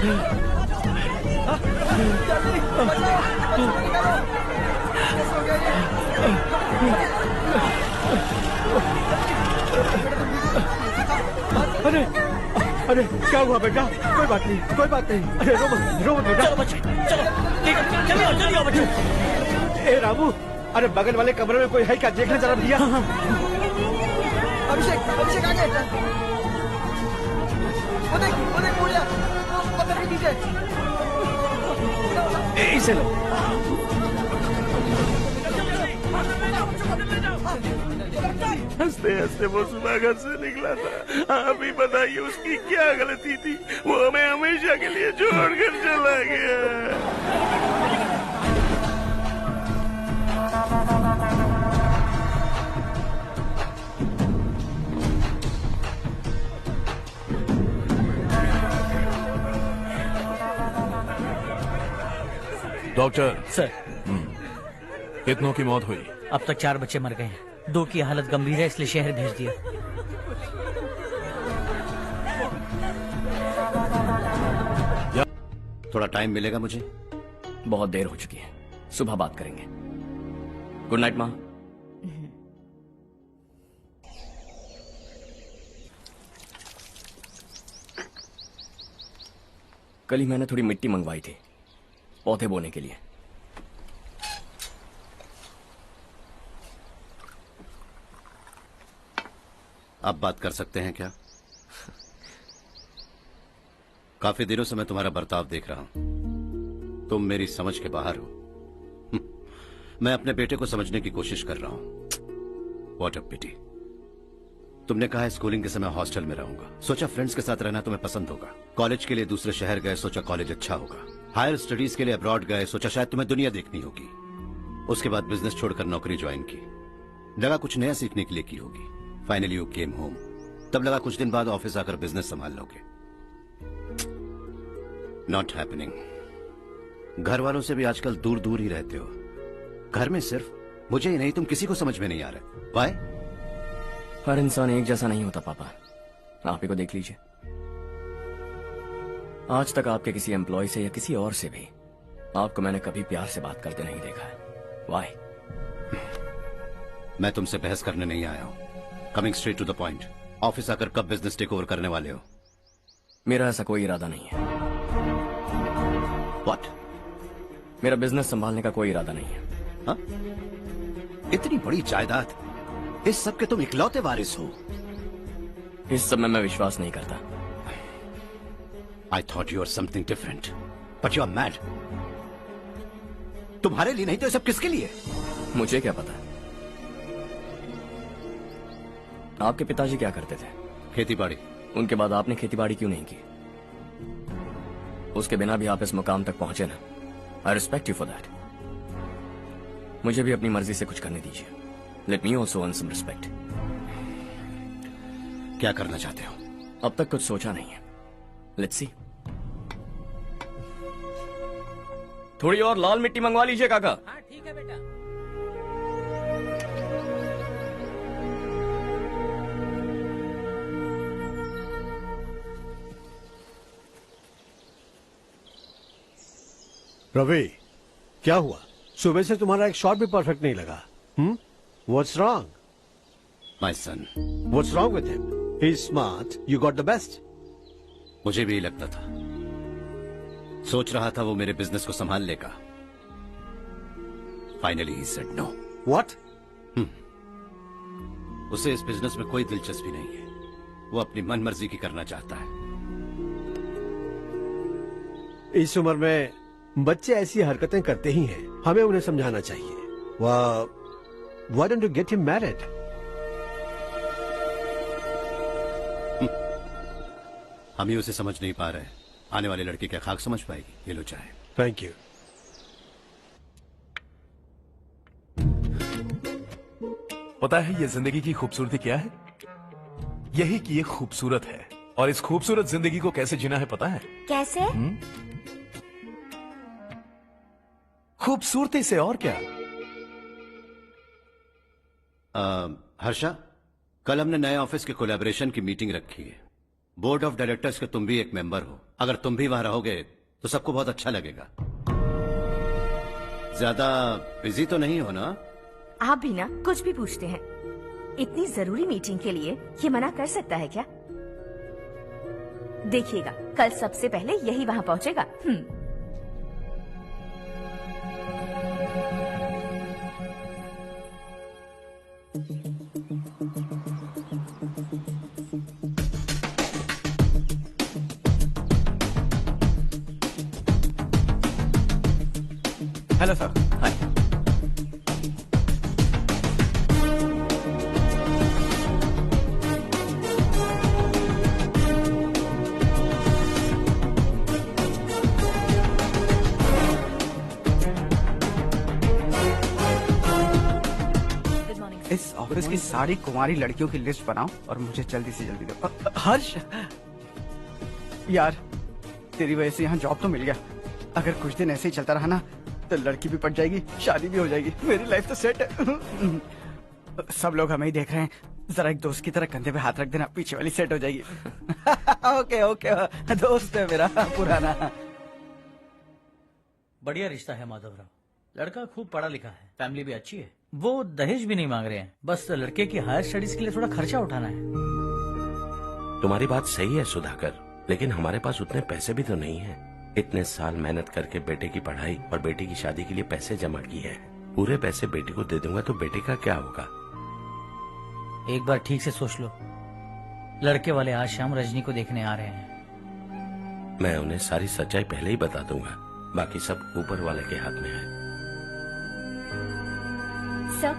अरे अरे क्या हुआ बेटा? कोई बात नहीं, कोई बात नहीं। अरे रो मत बेटा। चलो बच्चे, चलो जल्दी आओ बच्चों। ए रामू, अरे बगल वाले कमरे में कोई है क्या? देखना जरा भैया। अभिषेक आगे। वो देख बोलिया, वो पत्थर के नीचे। इसे लो। हंसते हंसते वो सुबह घर से निकला था। आप ही बताइए उसकी क्या गलती थी? वो हमें हमेशा के लिए छोड़कर चला गया। डॉक्टर सर, कितनों की मौत हुई? अब तक 4 बच्चे मर गए हैं। 2 की हालत गंभीर है, इसलिए शहर भेज दिया। थोड़ा टाइम मिलेगा मुझे? बहुत देर हो चुकी है, सुबह बात करेंगे। गुड नाइट माँ। कल ही मैंने थोड़ी मिट्टी मंगवाई थी पौधे बोने के लिए। आप बात कर सकते हैं क्या? काफी दिनों से मैं तुम्हारा बर्ताव देख रहा हूं। तुम मेरी समझ के बाहर हो। मैं अपने बेटे को समझने की कोशिश कर रहा हूं। व्हाट अ पिटी। तुमने कहा स्कूलिंग के समय हॉस्टल में रहूंगा, सोचा फ्रेंड्स के साथ रहना तुम्हें पसंद होगा। कॉलेज के लिए दूसरे शहर गए, सोचा कॉलेज अच्छा होगा। हायर स्टडीज के लिए अब्रॉड गए, सोचा शायद तुम्हें दुनिया देखनी होगी। उसके बाद बिजनेस छोड़कर नौकरी ज्वाइन की, लगा कुछ नया सीखने के लिए की होगी। फाइनली यू केम होम, तब लगा कुछ दिन बाद ऑफिस आकर बिजनेस संभाल लोगे। Not happening. घर वालों से भी आजकल दूर दूर ही रहते हो। घर में सिर्फ मुझे ही नहीं, तुम किसी को समझ में नहीं आ रहे। वाई? हर इंसान एक जैसा नहीं होता पापा, आप ही को देख लीजिए। आज तक आपके किसी एम्प्लॉय से या किसी और से भी आपको मैंने कभी प्यार से बात करते नहीं देखा है। वाई? मैं तुमसे बहस करने नहीं आया हूं। Coming straight to the point, office आकर कब बिजनेस टेक ओवर करने वाले हो? मेरा ऐसा कोई इरादा नहीं है। व्हाट? मेरा बिजनेस संभालने का कोई इरादा नहीं है। हा? इतनी बड़ी जायदाद, इस सब के तुम इकलौते वारिस हो। इस सब में मैं विश्वास नहीं करता। I thought you are something different, but you are mad. तुम्हारे लिए नहीं तो ये सब किसके लिए? मुझे क्या पता। आपके पिताजी क्या करते थे? खेती बाड़ी। उनके बाद आपने खेती बाड़ी क्यों नहीं की? उसके बिना भी आप इस मुकाम तक पहुंचे ना। I respect you for that. मुझे भी अपनी मर्जी से कुछ करने दीजिए। Let me also earn some respect. क्या करना चाहते हो? अब तक कुछ सोचा नहीं है। Let's see. थोड़ी और लाल मिट्टी मंगवा लीजिए काका। हाँ ठीक है बेटा। रवि, क्या हुआ? सुबह से तुम्हारा एक शॉट भी परफेक्ट नहीं लगा। What's wrong? My son. What's wrong with him? He's smart. You got the best. मुझे भी लगता था, सोच रहा था वो मेरे बिजनेस को संभाल लेगा। Finally he said no. What? उसे इस बिजनेस में कोई दिलचस्पी नहीं है। वो अपनी मनमर्जी की करना चाहता है। इस उम्र में बच्चे ऐसी हरकतें करते ही हैं। हमें उन्हें समझाना चाहिए। Why don't you get him married? हम ही उसे समझ नहीं पा रहे। आने वाली लड़की क्या खाक समझ पाएगी? ये लो चाहे। Thank you. पता है ये जिंदगी की खूबसूरती क्या है? यही कि ये खूबसूरत है, और इस खूबसूरत जिंदगी को कैसे जीना है पता है? कैसे? खूबसूरती से। और क्या? हर्षा, कल हमने नए ऑफिस के कोलैबोरेशन की मीटिंग रखी है। बोर्ड ऑफ डायरेक्टर्स के तुम भी एक मेंबर हो। अगर तुम भी वहां रहोगे तो सबको बहुत अच्छा लगेगा। ज्यादा बिजी तो नहीं हो ना? आप भी ना कुछ भी पूछते हैं। इतनी जरूरी मीटिंग के लिए ये मना कर सकता है क्या? देखिएगा कल सबसे पहले यही वहाँ पहुँचेगा। Hello sir. हाय। इस ऑफिस की सारी कुंवारी लड़कियों की लिस्ट बनाओ और मुझे जल्दी से जल्दी दो। हर्ष यार, तेरी वजह से यहाँ जॉब तो मिल गया। अगर कुछ दिन ऐसे ही चलता रहा ना तो लड़की भी पट जाएगी, शादी भी हो जाएगी, मेरी लाइफ तो सेट है। सब लोग हमें ही देख रहे हैं, जरा एक दोस्त की तरह कंधे पे हाथ रख देना, पीछे वाली सेट हो जाएगी। ओके ओके, दोस्त है मेरा पुराना। बढ़िया रिश्ता है माधवराव। लड़का खूब पढ़ा लिखा है, फैमिली भी अच्छी है। वो दहेज भी नहीं मांग रहे हैं, बस लड़के की हायर स्टडीज के लिए थोड़ा खर्चा उठाना है। तुम्हारी बात सही है सुधाकर, लेकिन हमारे पास उतने पैसे भी तो नहीं है। इतने साल मेहनत करके बेटे की पढ़ाई और बेटे की शादी के लिए पैसे जमा किए हैं। पूरे पैसे बेटे को दे दूंगा तो बेटे का क्या होगा? एक बार ठीक से सोच लो। लड़के वाले आज शाम रजनी को देखने आ रहे हैं। मैं उन्हें सारी सच्चाई पहले ही बता दूंगा, बाकी सब ऊपर वाले के हाथ में है। सर,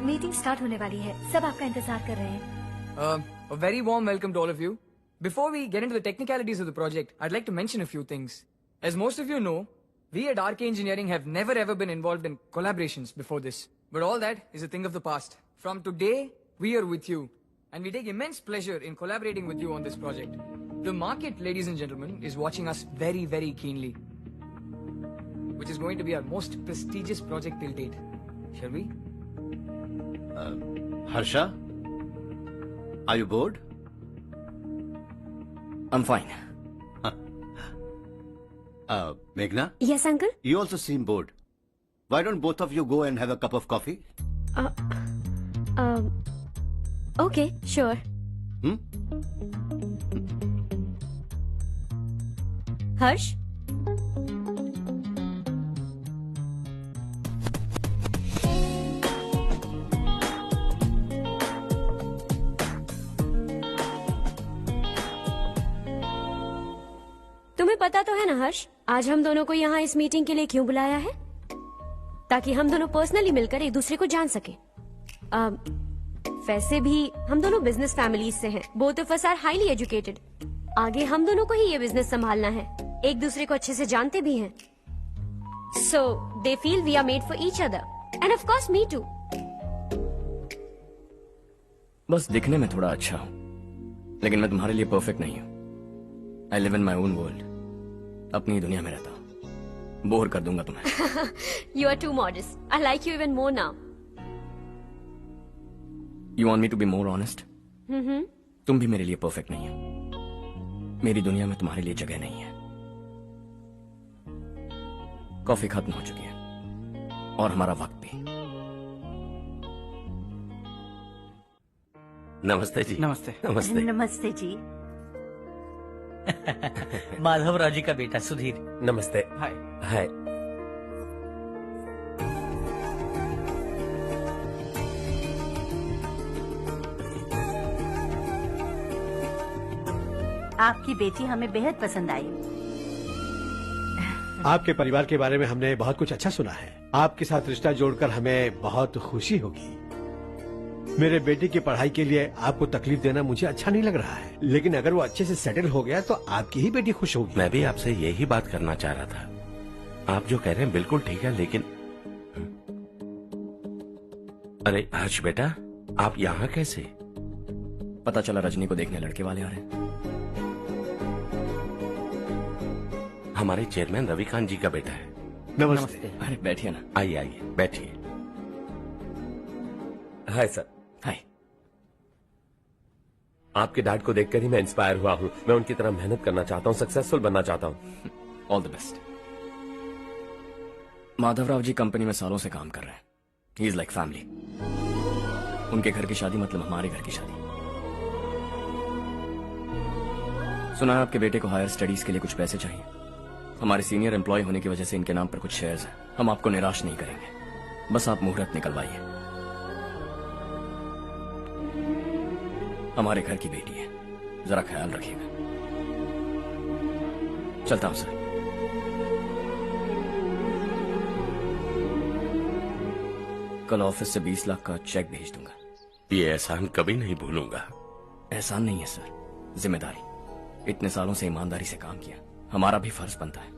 मीटिंग स्टार्ट होने वाली है, सब आपका इंतजार कर रहे हैं। A very warm welcome to all of you. Before we get into the technicalities of the project, I'd like to mention a few things. As most of you know, we at RK Engineering have never ever been involved in collaborations before this. But all that is a thing of the past. From today, we are with you. And we take immense pleasure in collaborating with you on this project. The market, ladies and gentlemen, is watching us very, very keenly. Which is going to be our most prestigious project till date. Shall we? Harsha, are you bored? I'm fine. Meghna, yes uncle. you also seem bored. Why don't both of you go and have a cup of coffee? Okay sure. Harsh, तुम्हें पता तो है ना हर्ष, आज हम दोनों को यहाँ इस मीटिंग के लिए क्यों बुलाया है? ताकि हम दोनों पर्सनली मिलकर एक दूसरे को जान सके। वैसे भी हम दोनों बिजनेस फैमिलीज से हैं। Both of us are highly educated. आगे हम दोनों को ही ये बिजनेस संभालना है, एक दूसरे को अच्छे से जानते भी हैं। So they feel we are made for each other and of course me too. बस दिखने में थोड़ा अच्छा हूँ, लेकिन मैं तुम्हारे लिए परफेक्ट नहीं हूँ। I live in my own world, अपनी दुनिया में रहता हूँ। बोर कर दूंगा तुम्हें। You are too modest. I like you even more now. You want me to be more honest? तुम भी मेरे लिए परफेक्ट नहीं हो। मेरी दुनिया में तुम्हारे लिए जगह नहीं है। कॉफी खत्म हो चुकी है और हमारा वक्त भी। नमस्ते जी। नमस्ते। नमस्ते। नमस्ते जी। माधवराव जी का बेटा सुधीर। नमस्ते। हाय। हाय। आपकी बेटी हमें बेहद पसंद आई। आपके परिवार के बारे में हमने बहुत कुछ अच्छा सुना है। आपके साथ रिश्ता जोड़कर हमें बहुत खुशी होगी। मेरे बेटे की पढ़ाई के लिए आपको तकलीफ देना मुझे अच्छा नहीं लग रहा है, लेकिन अगर वो अच्छे से सेटल हो गया तो आपकी ही बेटी खुश होगी। मैं भी आपसे यही बात करना चाह रहा था। आप जो कह रहे हैं बिल्कुल ठीक है, लेकिन अरे हर्ष बेटा, आप यहाँ कैसे? पता चला रजनी को देखने लड़के वाले आ रहे हैं। हमारे चेयरमैन रविकांत जी का बेटा है। नमस्ते। अरे बैठिए ना। आइए आइए बैठिए। Hi sir. हाय। आपके डैड को देखकर ही मैं इंस्पायर हुआ हूँ। मैं उनकी तरह मेहनत करना चाहता हूँ, सक्सेसफुल बनना चाहता हूँ। All the best. Madhavrao ji company में सालों से काम कर रहे हैं। He is like family. उनके घर की शादी मतलब हमारे घर की शादी। सुना है आपके बेटे को हायर स्टडीज के लिए कुछ पैसे चाहिए। हमारे सीनियर एम्प्लॉय होने की वजह से इनके नाम पर कुछ शेयर्स हैं। हम आपको निराश नहीं करेंगे, बस आप मुहूर्त निकलवाइए। हमारे घर की बेटी है, जरा ख्याल रखिएगा। चलता हूं सर। कल ऑफिस से 20 लाख का चेक भेज दूंगा। ये एहसान कभी नहीं भूलूंगा। एहसान नहीं है सर, जिम्मेदारी। इतने सालों से ईमानदारी से काम किया, हमारा भी फर्ज बनता है।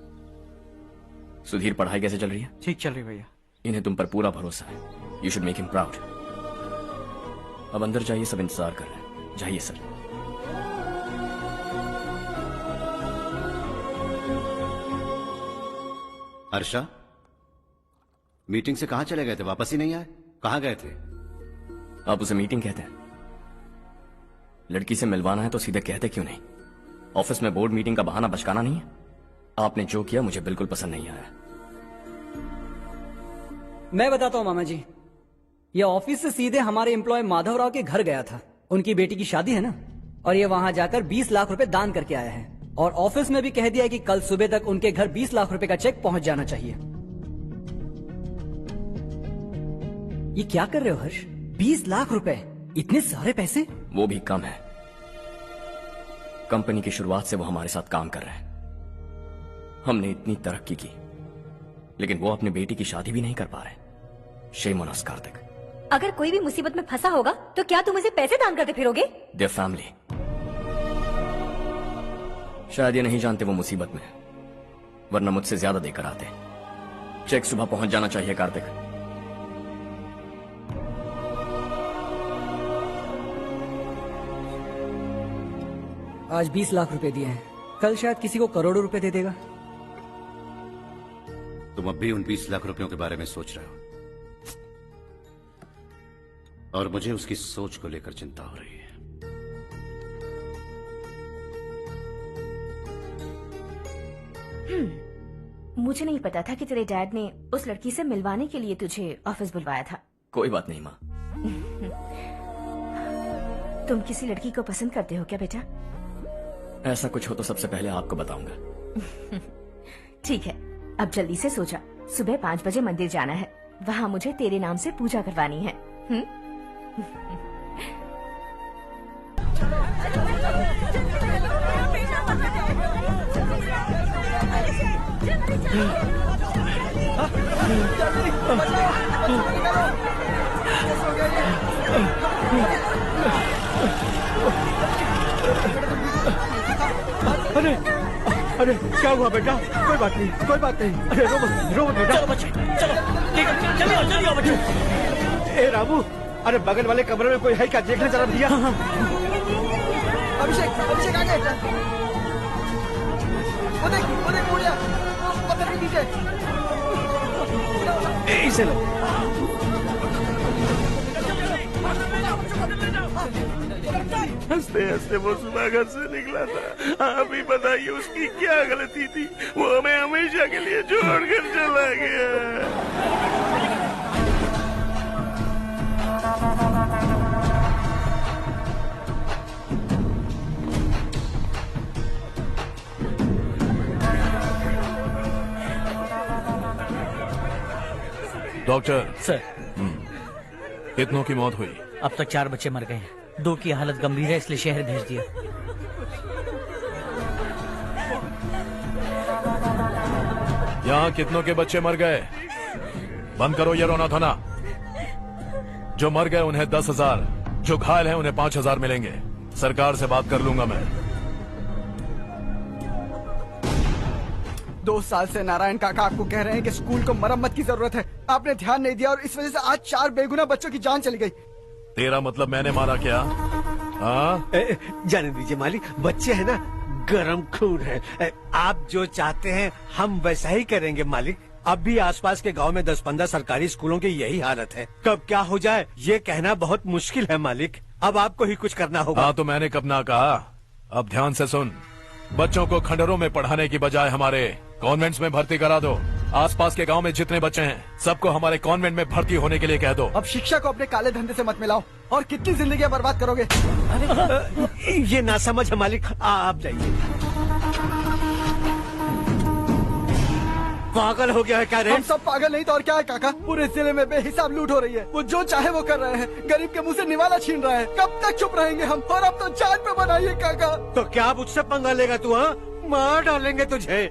सुधीर, पढ़ाई कैसे चल रही है? ठीक चल रही भैया। इन्हें तुम पर पूरा भरोसा है। You should make him proud. अब अंदर जाइए, सब इंतजार कर रहे हैं। जाइए सर। हर्षा, मीटिंग से कहां चले गए थे? वापस ही नहीं आए? कहां गए थे? आप उसे मीटिंग कहते हैं? लड़की से मिलवाना है तो सीधे कहते क्यों नहीं? ऑफिस में बोर्ड मीटिंग का बहाना बचकाना नहीं है। आपने जो किया मुझे बिल्कुल पसंद नहीं आया। मैं बताता हूँ मामा जी, ये ऑफिस से सीधे हमारे एम्प्लॉय माधवराव के घर गया था। उनकी बेटी की शादी है ना, और ये वहां जाकर 20 लाख रुपए दान करके आया है। और ऑफिस में भी कह दिया है कि कल सुबह तक उनके घर 20 लाख रुपए का चेक पहुंच जाना चाहिए। ये क्या कर रहे हो हर्ष? 20 लाख रुपए, इतने सारे पैसे? वो भी कम है। कंपनी की शुरुआत से वो हमारे साथ काम कर रहे हैं। हमने इतनी तरक्की की, लेकिन वो अपनी बेटी की शादी भी नहीं कर पा रहे। Shame on us Kartik. अगर कोई भी मुसीबत में फंसा होगा तो क्या तुम उसे पैसे दान करते फिरोगे? Their family. शायद ये नहीं जानते वो मुसीबत में, वरना मुझसे ज्यादा देकर आते। चेक सुबह पहुंच जाना चाहिए कार्तिक। आज 20 लाख रुपए दिए हैं, कल शायद किसी को करोड़ों रुपए दे देगा। तुम अब भी उन 20 लाख रुपयों के बारे में सोच रहे हो, और मुझे उसकी सोच को लेकर चिंता हो रही है। मुझे नहीं पता था कि तेरे डैड ने उस लड़की से मिलवाने के लिए तुझे ऑफिस बुलवाया था। कोई बात नहीं माँ। तुम किसी लड़की को पसंद करते हो क्या बेटा? ऐसा कुछ हो तो सबसे पहले आपको बताऊंगा। ठीक है, अब जल्दी से सो जा। सुबह 5 बजे मंदिर जाना है, वहाँ मुझे तेरे नाम से पूजा करवानी है। अरे अरे क्या हुआ बेटा? कोई बात नहीं, कोई बात नहीं। अरे रो मत बेटा। चलो बच्चे, चलो जल्दी आओ बच्चे। ए रामू, अरे बगल वाले कमरे में कोई है क्या? देखना जरा भैया। अभिषेक, अभिषेक आ गए। वो देख मुड़िया, वो पत्थर के नीचे। इसे लो। हंसते हंसते वो सुबह घर से निकला था। आप ही बताइए उसकी क्या गलती थी? वो हमें हमेशा के लिए छोड़कर चला गया। डॉक्टर सर, कितनों की मौत हुई? अब तक 4 बच्चे मर गए हैं, 2 की हालत गंभीर है, इसलिए शहर भेज दिया। यहाँ कितनों के बच्चे मर गए? बंद करो ये रोना धोना। जो मर गए उन्हें 10,000, जो घायल हैं उन्हें 5,000 मिलेंगे। सरकार से बात कर लूंगा मैं। 2 साल से नारायण काका आपको कह रहे हैं कि स्कूल को मरम्मत की जरूरत है। आपने ध्यान नहीं दिया और इस वजह से आज 4 बेगुनाह बच्चों की जान चली गई। तेरा मतलब मैंने मारा क्या? हाँ? जाने दीजिए मालिक, बच्चे हैं ना, गरम खून है। आप जो चाहते हैं हम वैसा ही करेंगे मालिक। अब भी आसपास के गांव में 10-15 सरकारी स्कूलों की यही हालत है। कब क्या हो जाए ये कहना बहुत मुश्किल है मालिक। अब आपको ही कुछ करना होगा। हाँ तो मैंने कब ना कहा। अब ध्यान से सुन, बच्चों को खंडरों में पढ़ाने की बजाय हमारे कॉन्वेंट्स में भर्ती करा दो। आसपास के गांव में जितने बच्चे हैं सबको हमारे कॉन्वेंट में भर्ती होने के लिए कह दो। अब शिक्षा को अपने काले धंधे से मत मिलाओ। और कितनी जिंदगियां बर्बाद करोगे? ये ना समझ है मालिक, आप जाइए। पागल हो गया है क्या रे? हम सब पागल नहीं तो और क्या है काका। पूरे जिले में बेहिसाब लूट हो रही है। वो जो चाहे वो कर रहे हैं। गरीब के मुंह से निवाला छीन रहा है। कब तक चुप रहेंगे हम? और अब तो जान पे बनाइए काका। तो क्या मुझसे पंगा लेगा तू? हाँ, मार डालेंगे तुझे।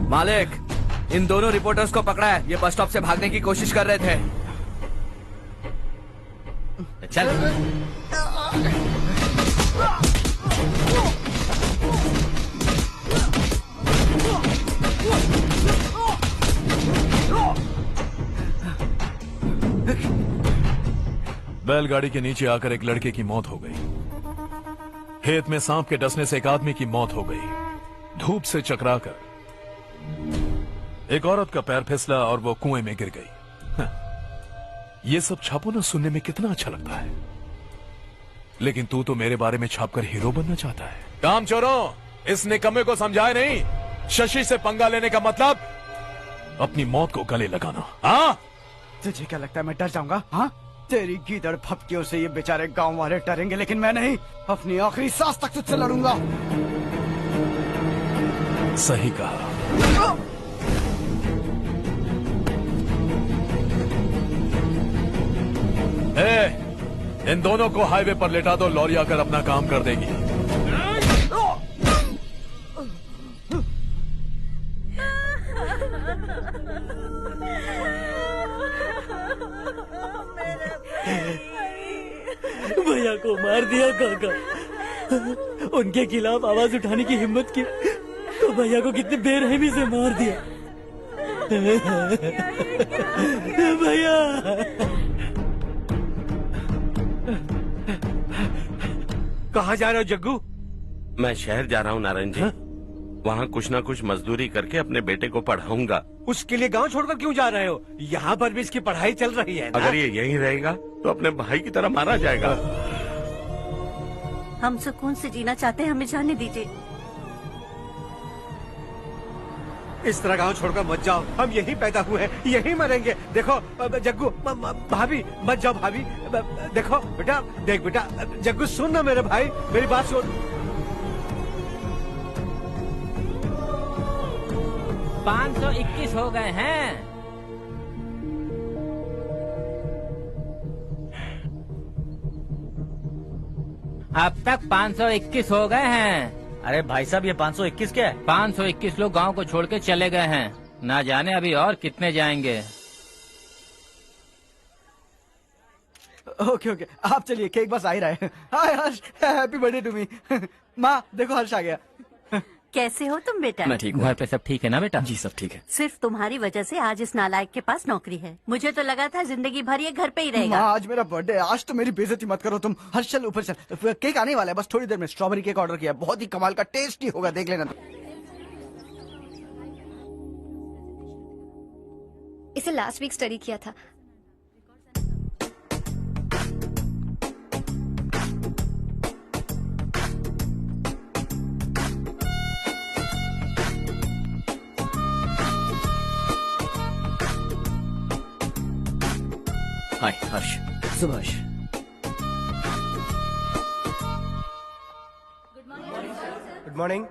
मालिक, इन दोनों रिपोर्टर्स को पकड़ा है। ये बस स्टॉप से भागने की कोशिश कर रहे थे। चल। बैलगाड़ी के नीचे आकर एक लड़के की मौत हो गई। खेत में सांप के डसने से एक आदमी की मौत हो गई। धूप से चकराकर एक औरत का पैर फिसला और वो कुएं में गिर गई। ये सब छापो ना, सुनने में कितना अच्छा लगता है। लेकिन तू तो मेरे बारे में छापकर हीरो बनना चाहता है। काम चोरों, इस निकम्मे को समझाए नहीं। शशि से पंगा लेने का मतलब अपनी मौत को गले लगाना। हाँ, तुझे क्या लगता है मैं डर जाऊंगा? हाँ, तेरी गीदड़ फपकियों से ये बेचारे गांव वाले डरेंगे, लेकिन मैं नहीं। अपनी आखिरी सांस तक तुझसे लड़ूंगा। सही कहा। इन दोनों को हाईवे पर लेटा दो। लॉरी आकर अपना काम कर देगी। भैया को मार दिया काका। उनके खिलाफ आवाज उठाने की हिम्मत की तो भैया को कितनी बेरहमी से मार दिया। भैया कहाँ जा रहे हो जग्गू? मैं शहर जा रहा हूँ नारायण जी। वहाँ कुछ ना कुछ मजदूरी करके अपने बेटे को पढ़ाऊंगा। उसके लिए गांव छोड़कर क्यों जा रहे हो? यहाँ पर भी इसकी पढ़ाई चल रही है ना? अगर ये यहीं रहेगा तो अपने भाई की तरह मारा जाएगा। हम सुकून से जीना चाहते हैं, हमें जाने दीजिए। इस तरह गांव छोड़कर मत जाओ। हम यहीं पैदा हुए हैं, यहीं मरेंगे। देखो जग्गू, भाभी मत जाओ। भाभी देखो बेटा, देख बेटा। जग्गू सुन ना मेरे भाई, मेरी बात सुन। 521 हो गए हैं। अब तक 521 हो गए हैं। अरे भाई साहब, ये 521 क्या है? 521 लोग गांव को छोड़ के चले गए हैं। ना जाने अभी और कितने जाएंगे। ओके ओके, आप चलिए, केक बस आ ही रहा है। हाय हर्ष, हैप्पी बर्थडे टू मी। माँ देखो, हर्ष आ गया। कैसे हो तुम बेटा? मैं ठीक हूँ। घर पे सब ठीक है ना बेटा? जी सब ठीक है। सिर्फ तुम्हारी वजह से आज इस नालायक के पास नौकरी है। मुझे तो लगा था जिंदगी भर ये घर पे ही रहेगा। माँ आज मेरा बर्थडे है, आज तो मेरी बेइज्जती मत करो तुम। हर्ष चल ऊपर चल, केक आने वाला है बस थोड़ी देर में। स्ट्रॉबेरी केक ऑर्डर किया, बहुत ही कमाल का टेस्टी होगा, देख लेना। इसे लास्ट वीक स्टडी किया था। हाय हर्ष। Subhash. Good morning.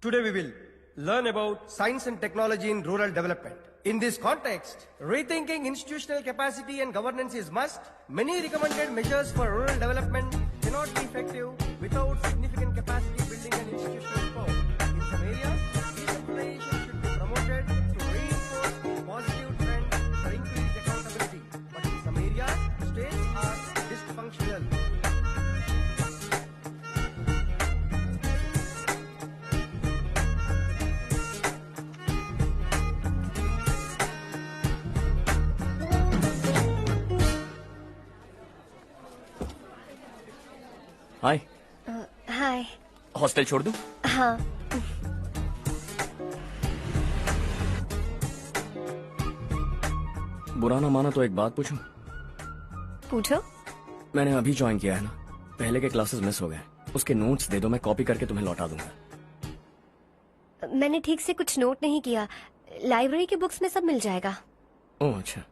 Today we will learn about science and technology in rural development. In this context, rethinking institutional capacity and governance is must. Many recommended measures for rural development cannot be effective without significant capacity building and institutional support. In some areas, decentralization should be promoted to reinforce positive trends for increased accountability. But in some areas, states are dysfunctional. Hi. Hi. Hostel छोड़ दूं? हाँ। बुरा ना माना तो एक बात पूछूं? पूछो। मैंने अभी ज्वाइन किया है ना, पहले के क्लासेस मिस हो गए, उसके नोट्स दे दो, मैं कॉपी करके तुम्हें लौटा दूंगा। मैंने ठीक से कुछ नोट नहीं किया, लाइब्रेरी के बुक्स में सब मिल जाएगा। ओह अच्छा।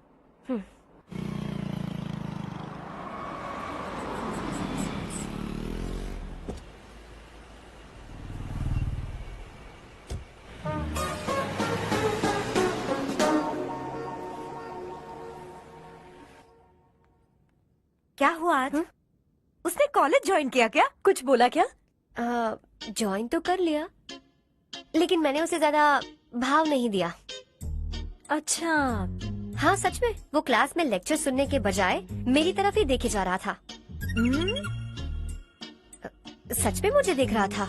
क्या हुआ आज? उसने कॉलेज ज्वाइन किया क्या? कुछ बोला क्या? ज्वाइन तो कर लिया, लेकिन मैंने उसे ज्यादा भाव नहीं दिया। अच्छा। हाँ सच में, वो क्लास में लेक्चर सुनने के बजाय मेरी तरफ ही देखे जा रहा था। सच में मुझे देख रहा था।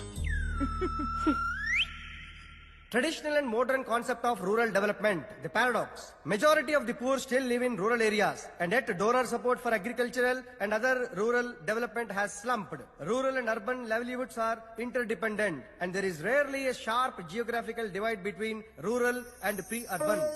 Traditional and modern concept of rural development, the paradox. Majority of the poor still live in rural areas, and yet donor support for agricultural and other rural development has slumped. Rural and urban livelihoods are interdependent, and there is rarely a sharp geographical divide between rural and pre-urban.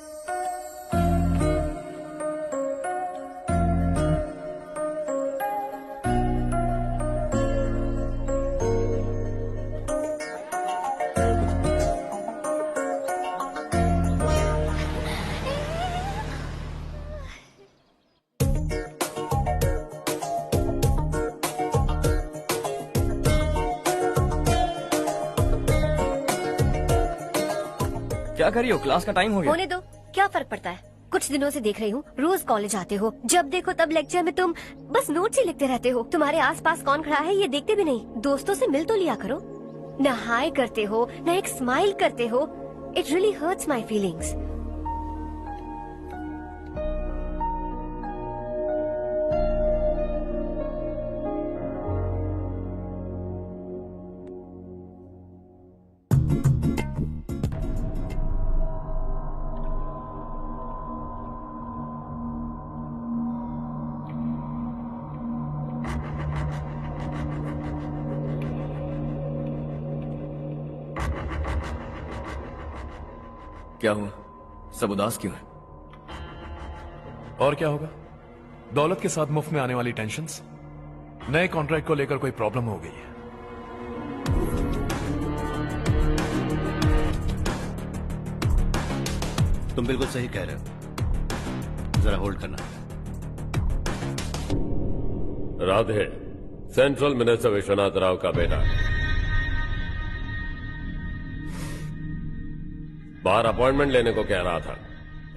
क्या कर रही हो? Class का time हो गया। होने दो, क्या फर्क पड़ता है? कुछ दिनों से देख रही हूँ, रोज कॉलेज आते हो, जब देखो तब लेक्चर में तुम बस नोट्स ही लिखते रहते हो। तुम्हारे आसपास कौन खड़ा है ये देखते भी नहीं। दोस्तों से मिल तो लिया करो। न हाय करते हो, न एक स्माइल करते हो। It really hurts my feelings. क्या हुआ? सब उदास क्यों है? और क्या होगा? दौलत के साथ मुफ्त में आने वाली टेंशन्स। नए कॉन्ट्रैक्ट को लेकर कोई प्रॉब्लम हो गई है। तुम बिल्कुल सही कह रहे हो, जरा होल्ड करना। राधे सेंट्रल मिनिस्टर विश्वनाथ राव का बेटा बाहर अपॉइंटमेंट लेने को कह रहा था।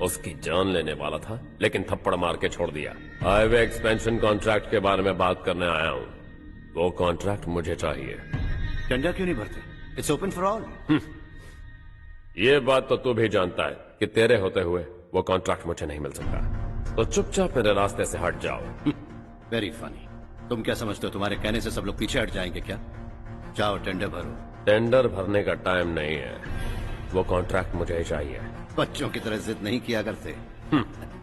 उसकी जान लेने वाला था, लेकिन थप्पड़ मार के छोड़ दिया। हाईवे एक्सपेंशन कॉन्ट्रैक्ट के बारे में बात करने आया हूं। वो कॉन्ट्रैक्ट मुझे चाहिए। टेंडर क्यों नहीं भरते? It's open for all. ये बात तो तू भी जानता है कि तेरे होते हुए वो कॉन्ट्रैक्ट मुझे नहीं मिल सकता। तो चुपचाप मेरे रास्ते से हट जाओ। Very funny. तुम क्या समझते हो तुम्हारे कहने से सब लोग पीछे हट जाएंगे क्या? जाओ टेंडर भरो। टेंडर भरने का टाइम नहीं है, वो कॉन्ट्रैक्ट मुझे चाहिए। बच्चों की तरह जिद नहीं किया करते।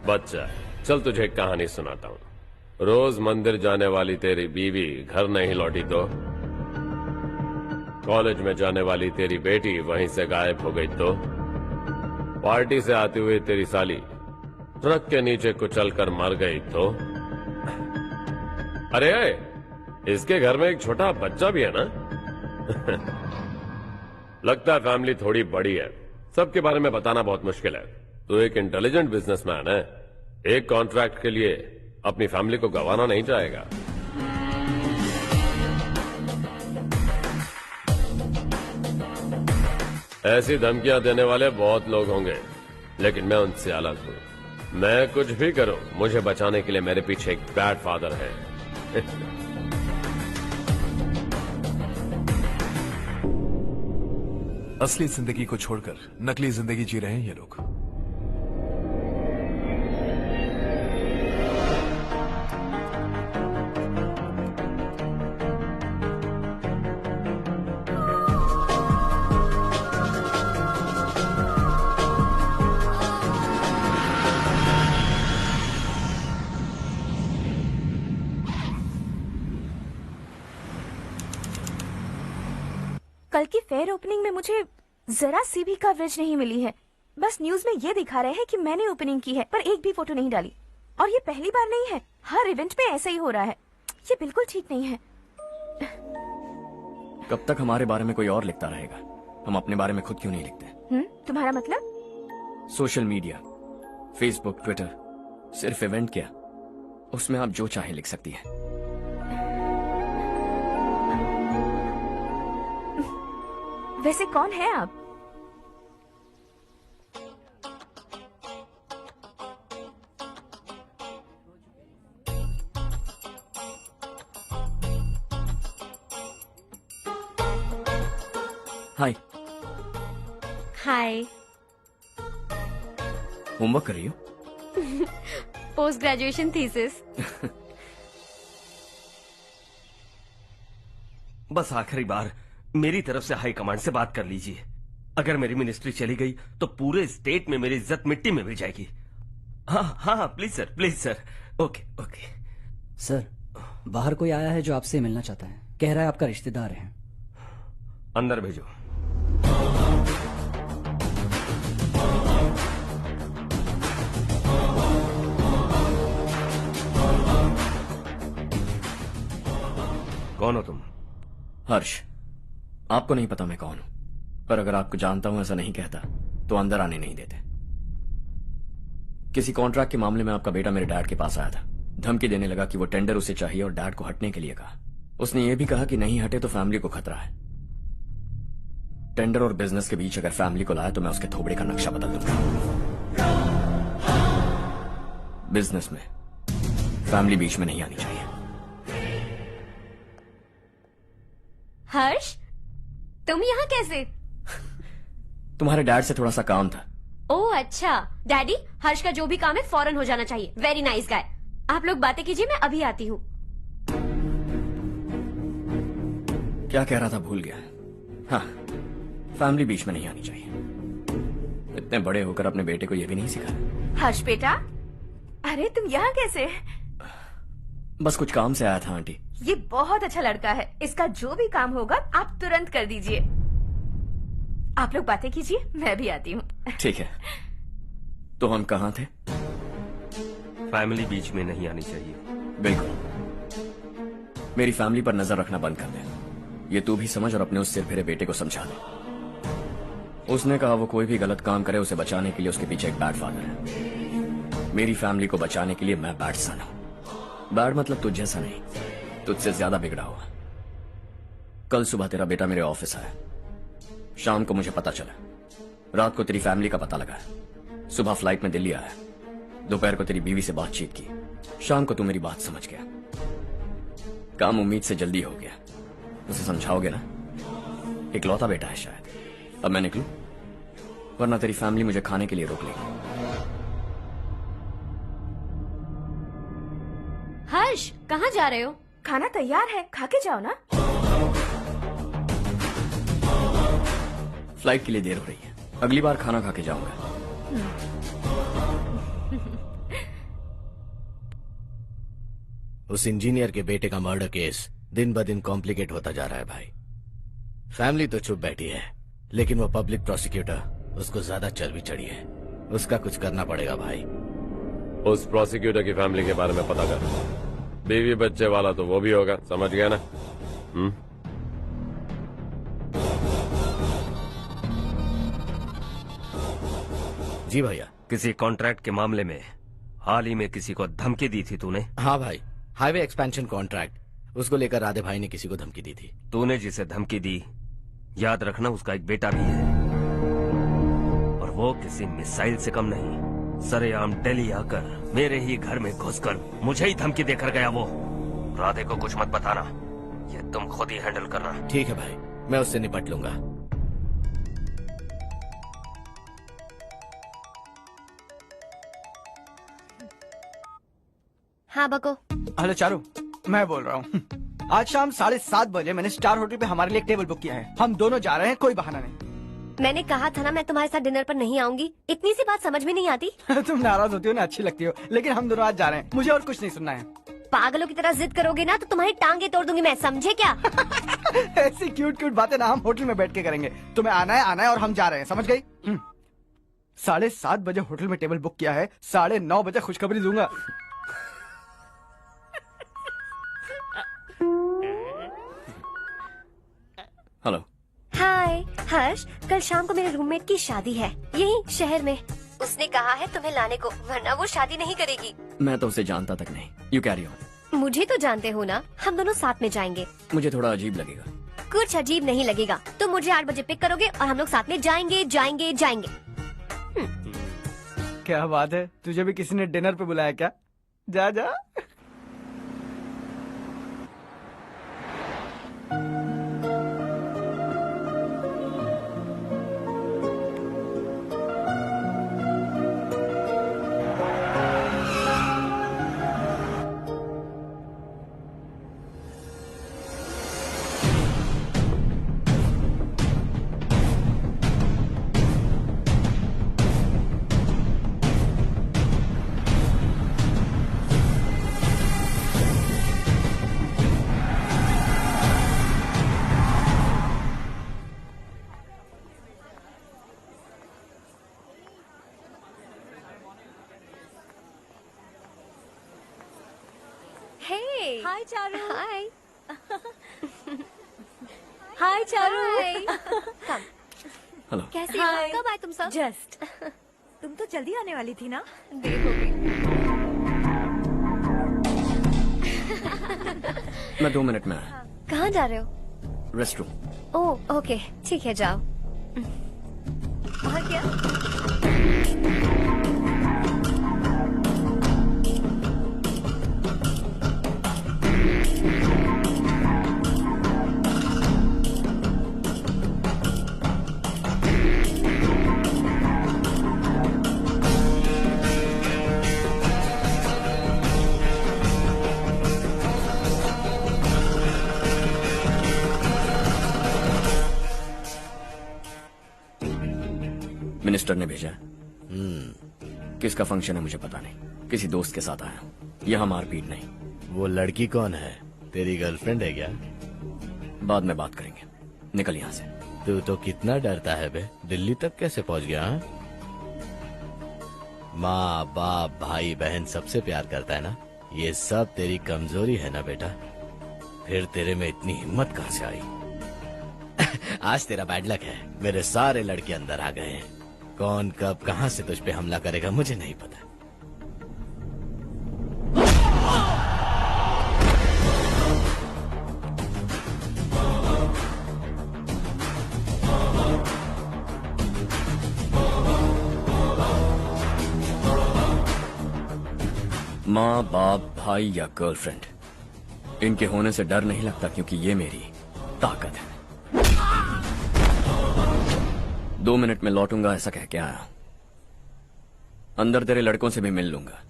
बच्चा, चल तुझे एक कहानी सुनाता हूँ। रोज मंदिर जाने वाली तेरी बीवी घर नहीं लौटी तो कॉलेज में जाने वाली तेरी बेटी वहीं से गायब हो गई तो पार्टी से आती हुई तेरी साली ट्रक के नीचे कुचल कर मर गई तो अरे इसके घर में एक छोटा बच्चा भी है ना। लगता है फैमिली थोड़ी बड़ी है, सबके बारे में बताना बहुत मुश्किल है। तो एक इंटेलिजेंट बिजनेसमैन है, एक कॉन्ट्रैक्ट के लिए अपनी फैमिली को गंवाना नहीं चाहेगा। ऐसी धमकियां देने वाले बहुत लोग होंगे, लेकिन मैं उनसे अलग हूं। मैं कुछ भी करूं, मुझे बचाने के लिए मेरे पीछे एक बैड फादर है। असली जिंदगी को छोड़कर नकली जिंदगी जी रहे हैं ये लोग। कल की फेयर ओपनिंग में मुझे जरा सी भी कवरेज नहीं मिली है। बस न्यूज में ये दिखा रहे हैं कि मैंने ओपनिंग की है, पर एक भी फोटो नहीं डाली। और ये पहली बार नहीं है, हर इवेंट पे ऐसा ही हो रहा है। ये बिल्कुल ठीक नहीं है। कब तक हमारे बारे में कोई और लिखता रहेगा? हम अपने बारे में खुद क्यों नहीं लिखते? तुम्हारा मतलब? सोशल मीडिया, फेसबुक, ट्विटर, सिर्फ इवेंट क्या, उसमें आप जो चाहे लिख सकती हैं। वैसे कौन है आप? हाय। हाय। होमवर्क कर रही हो? Post graduation thesis. बस आखिरी बार मेरी तरफ से हाई कमांड से बात कर लीजिए। अगर मेरी मिनिस्ट्री चली गई तो पूरे स्टेट में मेरी इज्जत मिट्टी में मिल जाएगी। हाँ हाँ please sir, please sir. Okay okay. Sir, बाहर कोई आया है जो आपसे मिलना चाहता है। कह रहा है आपका रिश्तेदार है। अंदर भेजो। कौन हो तुम? हर्ष। आपको नहीं पता मैं कौन हूं, पर अगर आपको जानता हूं ऐसा नहीं कहता तो अंदर आने नहीं देते। किसी कॉन्ट्रैक्ट के मामले में आपका बेटा मेरे डैड के पास आया था। धमकी देने लगा कि वो टेंडर उसे चाहिए और डैड को हटने के लिए कहा। उसने ये भी कहा कि नहीं हटे तो फैमिली को खतरा है। टेंडर और बिजनेस के बीच अगर फैमिली को लाया तो मैं उसके थोबड़े का नक्शा बदल दूंगा। बिजनेस में फैमिली बीच में नहीं आनी चाहिए। हर्ष, तुम यहाँ कैसे? तुम्हारे डैड से थोड़ा सा काम था। ओह अच्छा। डैडी, हर्ष का जो भी काम है फौरन हो जाना चाहिए। Very nice guy. आप लोग बातें कीजिए, मैं अभी आती हूँ। क्या कह रहा था भूल गया। हाँ, फैमिली बीच में नहीं आनी चाहिए। इतने बड़े होकर अपने बेटे को यह भी नहीं सिखाया। हर्ष बेटा, अरे तुम यहाँ कैसे? बस कुछ काम से आया था आंटी। ये बहुत अच्छा लड़का है। इसका जो भी काम होगा आप तुरंत कर दीजिए। आप लोग बातें कीजिए, मैं भी आती हूँ। ठीक है। तो हम कहाँ थे? फैमिली बीच में नहीं आनी चाहिए। बिल्कुल। मेरी फैमिली पर नजर रखना बंद कर दे। ये तू भी समझ और अपने उस सिर फेरे बेटे को समझा दे। उसने कहा वो कोई भी गलत काम करे उसे बचाने के लिए उसके पीछे एक बैड फादर है। मेरी फैमिली को बचाने के लिए मैं बैड सन हूं। बैड मतलब तुझ जैसा नहीं, तुझसे ज्यादा बिगड़ा हुआ। कल सुबह तेरा बेटा मेरे ऑफिस आया। शाम को मुझे पता चला। रात को तेरी फैमिली का पता लगा। सुबह फ्लाइट में दिल्ली आया। दोपहर को तेरी बीवी से बातचीत की। शाम को तू मेरी बात समझ गया। काम उम्मीद से जल्दी हो गया। उसे समझाओगे ना? इकलौता बेटा है शायद। अब मैं निकलूं, वरना तेरी फैमिली मुझे खाने के लिए रोक लेगी। हर्ष, कहाँ जा रहे हो? खाना तैयार है, खा के जाओ ना। फ्लाइट के लिए देर हो रही है। अगली बार खाना खा के जाऊंगा। उस इंजीनियर के बेटे का मर्डर केस दिन ब दिन कॉम्प्लिकेट होता जा रहा है भाई। फैमिली तो चुप बैठी है, लेकिन वो पब्लिक प्रोसिक्यूटर, उसको ज्यादा चर्बी चढ़ी है। उसका कुछ करना पड़ेगा भाई। उस प्रोसिक्यूटर की फैमिली के बारे में पता कर। बीवी बच्चे वाला तो वो भी होगा, समझ गया ना? जी भैया। किसी कॉन्ट्रैक्ट के मामले में हाल ही में किसी को धमकी दी थी तूने? हाँ भाई, हाईवे एक्सपेंशन कॉन्ट्रैक्ट, उसको लेकर राधे भाई ने किसी को धमकी दी थी। तूने जिसे धमकी दी, याद रखना उसका एक बेटा भी है, और वो किसी मिसाइल से कम नहीं। सरेआम दिल्ली आकर मेरे ही घर में घुसकर मुझे ही धमकी देकर गया वो। राधे को कुछ मत बताना, ये तुम खुद ही हैंडल करना। ठीक है भाई, मैं उससे निपट लूंगा। हाँ बको। हेलो चारू, मैं बोल रहा हूँ। आज शाम 7:30 बजे मैंने स्टार होटल पे हमारे लिए एक टेबल बुक किया है। हम दोनों जा रहे हैं, कोई बहाना नहीं। मैंने कहा था ना मैं तुम्हारे साथ डिनर पर नहीं आऊंगी। इतनी सी बात समझ में नहीं आती? तुम नाराज होती हो ना, अच्छी लगती हो, लेकिन हम दोनों आज जा रहे हैं। मुझे और कुछ नहीं सुनना है। पागलों की तरह जिद करोगे ना तो तुम्हारी टांगे तोड़ दूंगी मैं, समझे क्या? ऐसी क्यूट क्यूट बातें ना हम होटल में बैठ के करेंगे। तुम्हें आना है और हम जा रहे हैं, समझ गई? 7:30 बजे होटल में टेबल बुक किया है, 9:30 बजे खुशखबरी दूंगा। हेलो। हाय हर्ष, कल शाम को मेरे रूममेट की शादी है यही शहर में। उसने कहा है तुम्हें लाने को, वरना वो शादी नहीं करेगी। मैं तो उसे जानता तक नहीं। You carry on. मुझे तो जानते हो ना, हम दोनों साथ में जाएंगे। मुझे थोड़ा अजीब लगेगा। कुछ अजीब नहीं लगेगा। तुम मुझे 8 बजे पिक करोगे और हम लोग साथ में जाएंगे जाएंगे जाएंगे। क्या बात है, तुझे भी किसी ने डिनर पे बुलाया क्या? जा जा। Hey. Hi, Charu. Hi. Hi, Charu. Hi. Come. Hello. कैसे हो? कब आए तुम सब? Just. तुम तो जल्दी आने वाली थी ना? देर हो गई। मैं 2 मिनट में आया। कहाँ जा रहे हो? Rest room. ओह ओके, ठीक है जाओ। और क्या? मिनिस्टर ने भेजा है। किसका फंक्शन है मुझे पता नहीं। किसी दोस्त के साथ आया हूँ। यहाँ मारपीट नहीं। वो लड़की कौन है? तेरी गर्लफ्रेंड है क्या? बाद में बात करेंगे। निकल यहाँ से। तू तो कितना डरता है बे। दिल्ली तक कैसे पहुँच गया? हाँ? माँ बाप भाई बहन सबसे प्यार करता है ना? ये सब तेरी कमजोरी है ना बेटा? फिर तेरे में इतनी हिम्मत कहाँ से आई? आज तेरा बैड लक है, मेरे सारे लड़के अंदर आ गए हैं। कौन कब कहां से तुझ पे हमला करेगा मुझे नहीं पता। माँ बाप भाई या गर्लफ्रेंड, इनके होने से डर नहीं लगता, क्योंकि ये मेरी ताकत है। 2 मिनट में लौटूंगा ऐसा कह के आया। अंदर तेरे लड़कों से भी मिल लूंगा।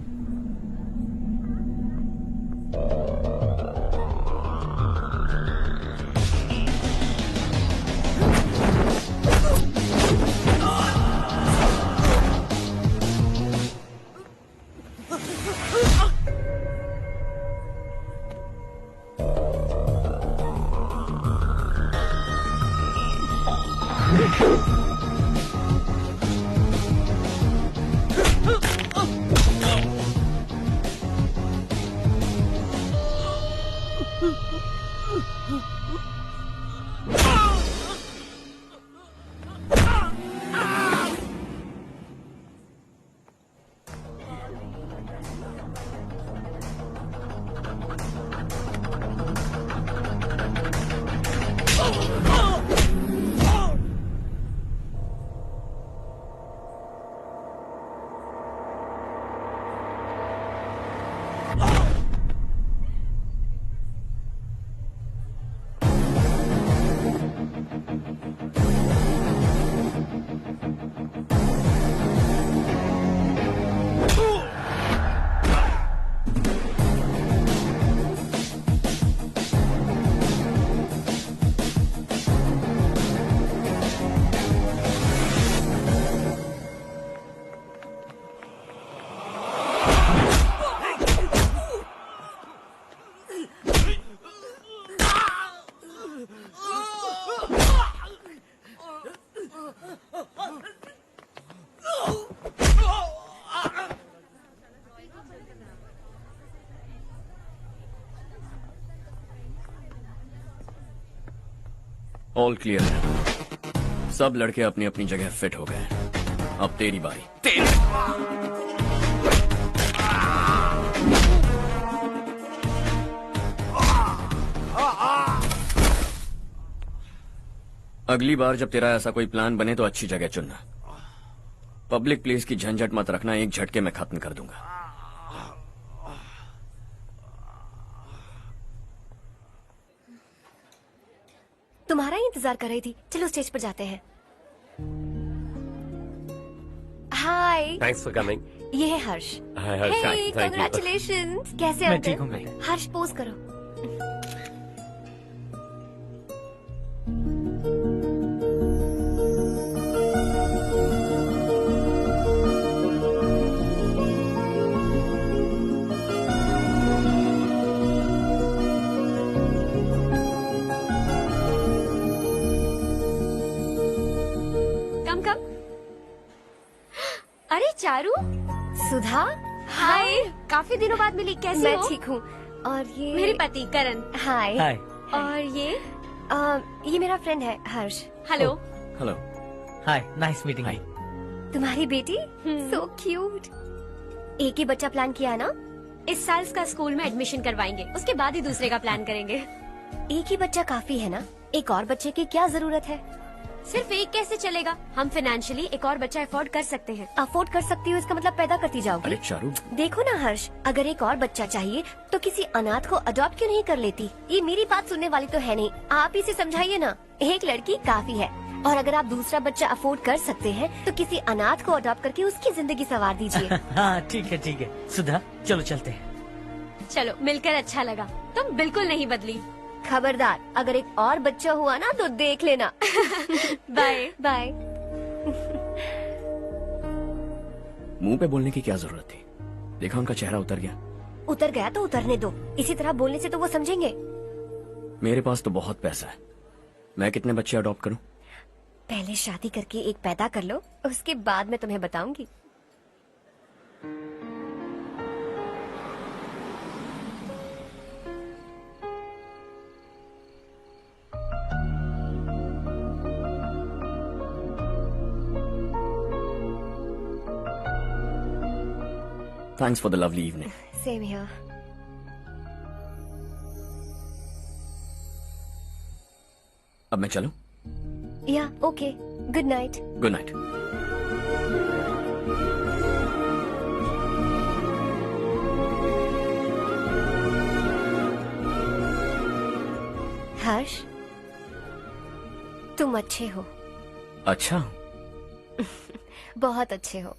ऑल क्लियर है। सब लड़के अपनी अपनी जगह फिट हो गए। अब तेरी बारी। अगली बार जब तेरा ऐसा कोई प्लान बने तो अच्छी जगह चुनना। पब्लिक प्लेस की झंझट मत रखना, एक झटके में खत्म कर दूंगा। तुम्हारा ही इंतजार कर रही थी। चलो स्टेज पर जाते हैं। हाय, थैंक्स फॉर कमिंग। ये है हर्ष। हाय हर्ष, थैंक यू। कांग्रेचुलेशंस। कैसे हो? मैं ठीक हूँ बेटा। हर्ष पोज करो। अरे चारू, सुधा, हाय। काफी दिनों बाद मिली, कैसी हो? मैं ठीक हूँ। और ये मेरे पति करण। हाय। हाय। और ये मेरा फ्रेंड है Harsh. Hello. Hello. Hi, nice meeting you. तुम्हारी बेटी सो क्यूट। एक ही बच्चा प्लान किया ना? इस साल इसका स्कूल में एडमिशन करवाएंगे, उसके बाद ही दूसरे का प्लान करेंगे। एक ही बच्चा काफी है ना? एक और बच्चे की क्या जरूरत है? सिर्फ एक कैसे चलेगा? हम फाइनेंशियली एक और बच्चा अफोर्ड कर सकते हैं। अफोर्ड कर सकती हो इसका मतलब पैदा करती जाओगी। अरे चारू, देखो ना हर्ष, अगर एक और बच्चा चाहिए तो किसी अनाथ को अडॉप्ट क्यों नहीं कर लेती? ये मेरी बात सुनने वाली तो है नहीं, आप ही से समझाइए ना। एक लड़की काफी है, और अगर आप दूसरा बच्चा अफोर्ड कर सकते हैं तो किसी अनाथ को अडॉप्ट करके उसकी जिंदगी संवार दीजिए। हाँ ठीक है ठीक है। सुधा चलो चलते हैं। चलो, मिलकर अच्छा लगा। तुम बिल्कुल नहीं बदली। खबरदार, अगर एक और बच्चा हुआ ना तो देख लेना। Bye bye. मुंह पे बोलने की क्या जरूरत थी? देखा उनका चेहरा उतर गया। उतर गया तो उतरने दो, इसी तरह बोलने से तो वो समझेंगे। मेरे पास तो बहुत पैसा है, मैं कितने बच्चे अडॉप्ट करूं? पहले शादी करके एक पैदा कर लो, उसके बाद मैं तुम्हें बताऊंगी। Thanks for the lovely evening. Same here. अब मैं चलूं? Yeah, okay. Good night. Good night. हर्ष, तुम अच्छे हो। अच्छा। बहुत अच्छे हो।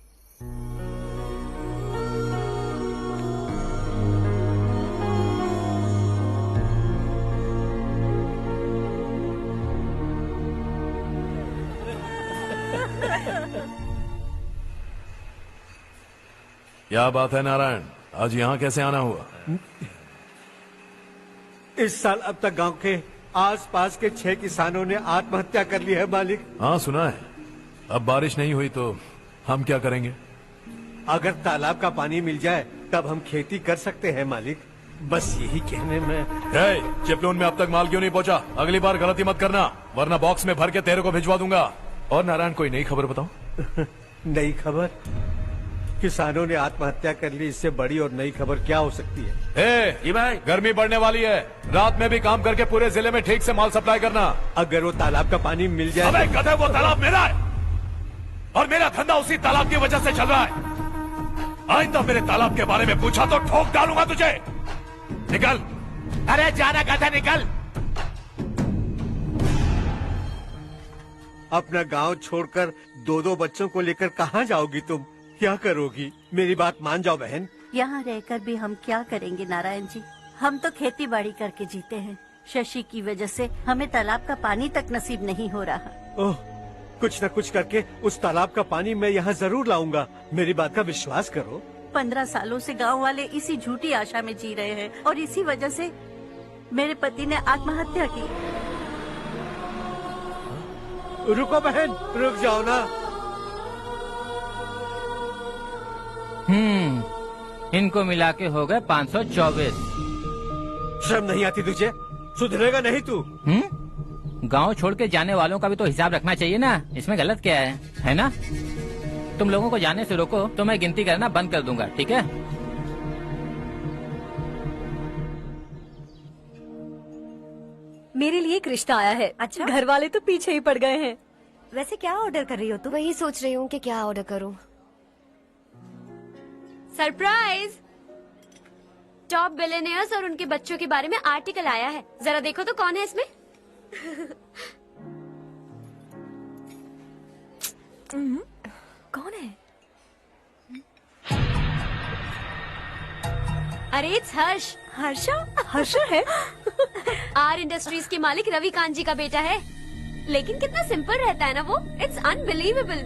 क्या बात है नारायण, आज यहाँ कैसे आना हुआ? इस साल अब तक गांव के आसपास के 6 किसानों ने आत्महत्या कर ली है मालिक। हाँ सुना है। अब बारिश नहीं हुई तो हम क्या करेंगे? अगर तालाब का पानी मिल जाए तब हम खेती कर सकते हैं मालिक। बस यही कहने में। चिपलून में अब तक माल क्यों नहीं पहुँचा? अगली बार गलती मत करना, वरना बॉक्स में भर के तेरे को भिजवा दूंगा। और नारायण, कोई नई खबर बताओ। नई खबर? किसानों ने आत्महत्या कर ली, इससे बड़ी और नई खबर क्या हो सकती है? जी भाई, गर्मी बढ़ने वाली है, रात में भी काम करके पूरे जिले में ठीक से माल सप्लाई करना। अगर वो तालाब का पानी मिल जाए। अबे गधे, वो तालाब मेरा है और मेरा धंधा उसी तालाब की वजह से चल रहा है। आइंदा मेरे तालाब के बारे में पूछा तो ठोक डालूंगा तुझे। निकल। अरे जाना गधा, निकल। अपना गांव छोड़कर 2-2 बच्चों को लेकर कहाँ जाओगी तुम? क्या करोगी? मेरी बात मान जाओ बहन। यहाँ रहकर भी हम क्या करेंगे नारायण जी? हम तो खेती बाड़ी करके जीते हैं। शशि की वजह से हमें तालाब का पानी तक नसीब नहीं हो रहा। ओह, कुछ न कुछ करके उस तालाब का पानी मैं यहाँ जरूर लाऊंगा। मेरी बात का विश्वास करो। 15 सालों से गांव वाले इसी झूठी आशा में जी रहे हैं और इसी वजह से मेरे पति ने आत्महत्या की। रुको बहन, रुक जाओ ना। इनको मिला के हो गए 524। शर्म नहीं आती तुझे? सुधरेगा नहीं तू? गांव छोड़ के जाने वालों का भी तो हिसाब रखना चाहिए ना, इसमें गलत क्या है ना? तुम लोगों को जाने से रोको तो मैं गिनती करना बंद कर दूंगा, ठीक है? मेरे लिए एक रिश्ता आया है। अच्छा, घर वाले तो पीछे ही पड़ गए हैं। वैसे क्या ऑर्डर कर रही हो तुम? वही सोच रही हूँ कि क्या ऑर्डर करूँ। सरप्राइज! टॉप बिलियनियर्स और उनके बच्चों के बारे में आर्टिकल आया है, जरा देखो तो कौन है इसमें। कौन है? अरे इट्स हर्ष। हर्षा? हर्षा है? आर इंडस्ट्रीज के मालिक रवि कांत जी का बेटा है, लेकिन कितना सिंपल रहता है ना वो, it's unbelievable.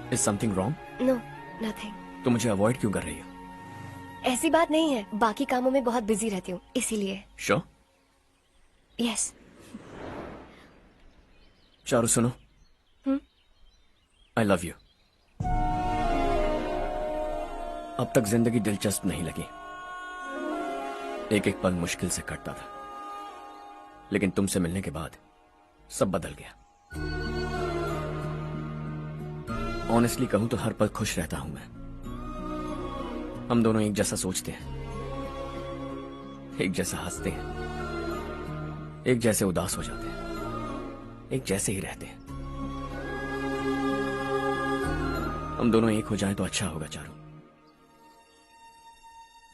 Is something wrong? No nothing. तो मुझे अवॉइड क्यों कर रही हो? ऐसी बात नहीं है, बाकी कामों में बहुत बिजी रहती हूँ इसीलिए। श्योर? यस। चारू सुनो, आई लव यू। अब तक जिंदगी दिलचस्प नहीं लगी, एक एक पल मुश्किल से कटता था, लेकिन तुमसे मिलने के बाद सब बदल गया। ऑनेस्टली कहूं तो हर पल खुश रहता हूं मैं। हम दोनों एक जैसा सोचते हैं, एक जैसा हंसते हैं, एक जैसे उदास हो जाते हैं, एक जैसे ही रहते हैं। हम दोनों एक हो जाएं तो अच्छा होगा चारू।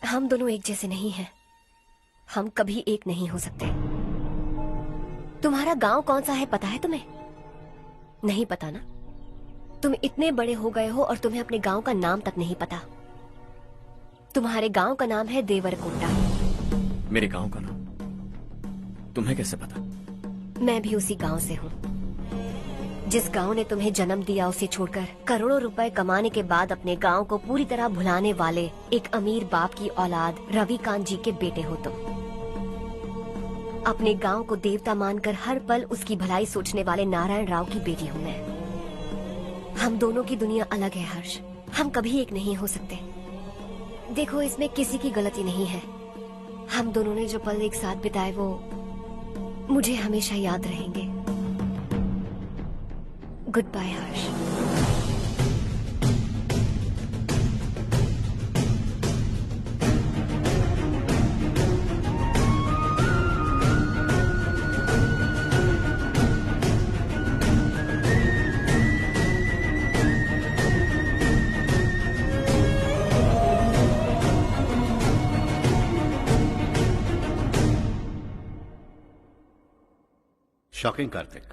हम दोनों एक जैसे नहीं हैं, हम कभी एक नहीं हो सकते। तुम्हारा गांव कौन सा है पता है तुम्हें? नहीं पता ना? तुम इतने बड़े हो गए हो और तुम्हें अपने गांव का नाम तक नहीं पता। तुम्हारे गांव का नाम है देवरकोंडा। मेरे गांव का नाम तुम्हें कैसे पता? मैं भी उसी गांव से हूँ। जिस गांव ने तुम्हें जन्म दिया उसे छोड़कर करोड़ों रुपए कमाने के बाद अपने गांव को पूरी तरह भुलाने वाले एक अमीर बाप की औलाद रवि कांत जी के बेटे हो तुम। अपने गांव को देवता मानकर हर पल उसकी भलाई सोचने वाले नारायण राव की बेटी हूँ मैं। हम दोनों की दुनिया अलग है हर्ष, हम कभी एक नहीं हो सकते। देखो इसमें किसी की गलती नहीं है। हम दोनों ने जो पल एक साथ बिताए वो मुझे हमेशा याद रहेंगे। गुड बाय हर्ष। शॉकिंग कार्तिक,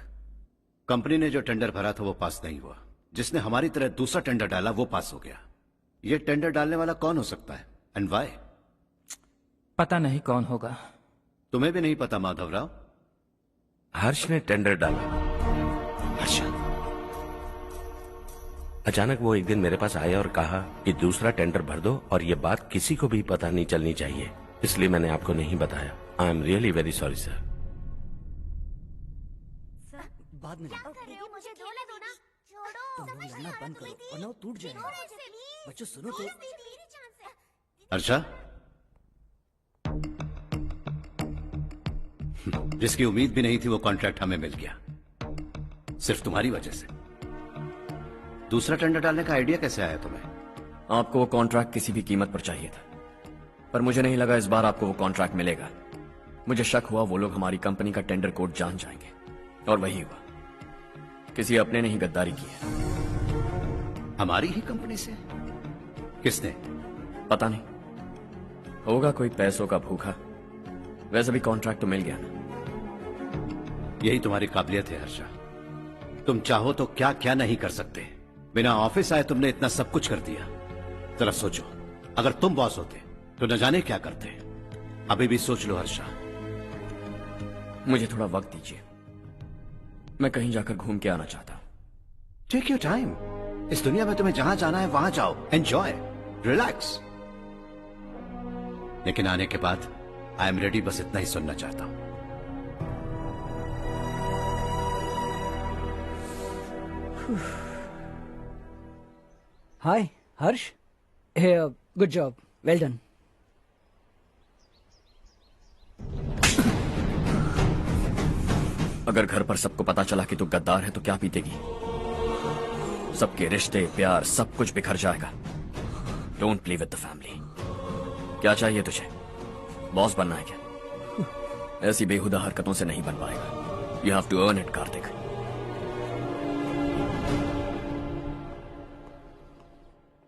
कंपनी ने जो टेंडर भरा था वो पास नहीं हुआ। जिसने हमारी तरह दूसरा टेंडर डाला वो पास हो गया। ये टेंडर डालने वाला कौन हो सकता है एंड व्हाई? पता नहीं कौन होगा। तुम्हें भी नहीं पता माधवराव? हर्ष ने टेंडर डाला। हर्ष अचानक वो एक दिन मेरे पास आया और कहा कि दूसरा टेंडर भर दो और ये बात किसी को भी पता नहीं चलनी चाहिए, इसलिए मैंने आपको नहीं बताया। I am really very sorry sir. बाद में मुझे धोने दो ना। छोड़ो। तुम लोग लड़ना बंद करो वरना वो टूट जाएगा। बच्चों सुनो तो। हर्षा, जिसकी उम्मीद भी नहीं थी वो कॉन्ट्रैक्ट हमें मिल गया, सिर्फ तुम्हारी वजह से। दूसरा टेंडर डालने का आइडिया कैसे आया तुम्हें? आपको वो कॉन्ट्रैक्ट किसी भी कीमत पर चाहिए था, पर मुझे नहीं लगा इस बार आपको वो कॉन्ट्रैक्ट मिलेगा। मुझे शक हुआ वो लोग हमारी कंपनी का टेंडर कोड जान जाएंगे, और वही हुआ। किसी अपने ने ही गद्दारी की है। हमारी ही कंपनी से? किसने? पता नहीं, होगा कोई पैसों का भूखा। वैसे भी कॉन्ट्रैक्ट तो मिल गया ना। यही तुम्हारी काबिलियत है हर्षा। तुम चाहो तो क्या क्या नहीं कर सकते। बिना ऑफिस आए तुमने इतना सब कुछ कर दिया। जरा सोचो, अगर तुम बॉस होते तो न जाने क्या करते। अभी भी सोच लो हर्षा। मुझे थोड़ा वक्त दीजिए, मैं कहीं जाकर घूम के आना चाहता हूं। Take your time. इस दुनिया में तुम्हें जहां जाना है वहां जाओ, एंजॉय, रिलैक्स। लेकिन आने के बाद आई एम रेडी, बस इतना ही सुनना चाहता हूं। हाय हर्ष, गुड जॉब, वेल डन। अगर घर पर सबको पता चला कि तू गद्दार है तो क्या पीतेगी? सबके रिश्ते, प्यार, सब कुछ बिखर जाएगा। Don't play with the family. क्या चाहिए तुझे? बॉस बनना है क्या? ऐसी बेहुदा हरकतों से नहीं बन पाएगा। You have to earn it Kartik.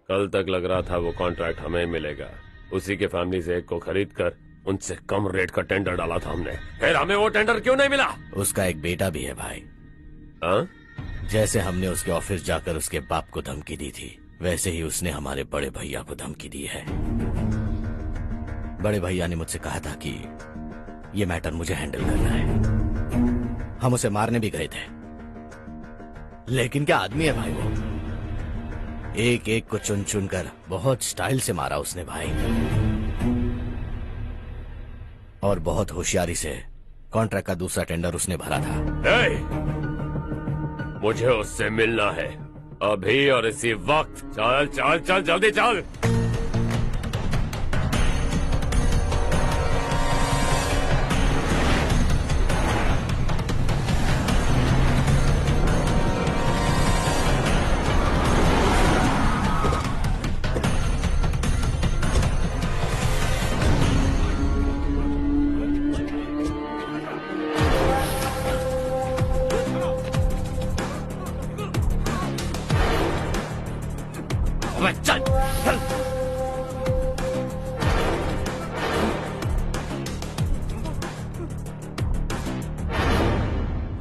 कल तक लग रहा था वो कॉन्ट्रैक्ट हमें मिलेगा। उसी के फैमिली से एक को खरीद कर उनसे कम रेट का टेंडर डाला था हमने। फिर हमें वो टेंडर क्यों नहीं मिला? उसका एक बेटा भी है भाई। हाँ? जैसे हमने उसके ऑफिस जाकर उसके बाप को धमकी दी थी, वैसे ही उसने हमारे बड़े भैया को धमकी दी है। बड़े भैया ने मुझसे कहा था कि ये मैटर मुझे हैंडल करना है। हम उसे मारने भी गए थे, लेकिन क्या आदमी है भाई वो। एक एक को चुन चुन कर बहुत स्टाइल से मारा उसने भाई, और बहुत होशियारी से कॉन्ट्रैक्ट का दूसरा टेंडर उसने भरा था। मुझे उससे मिलना है अभी और इसी वक्त। चल चल चल, जल्दी चल।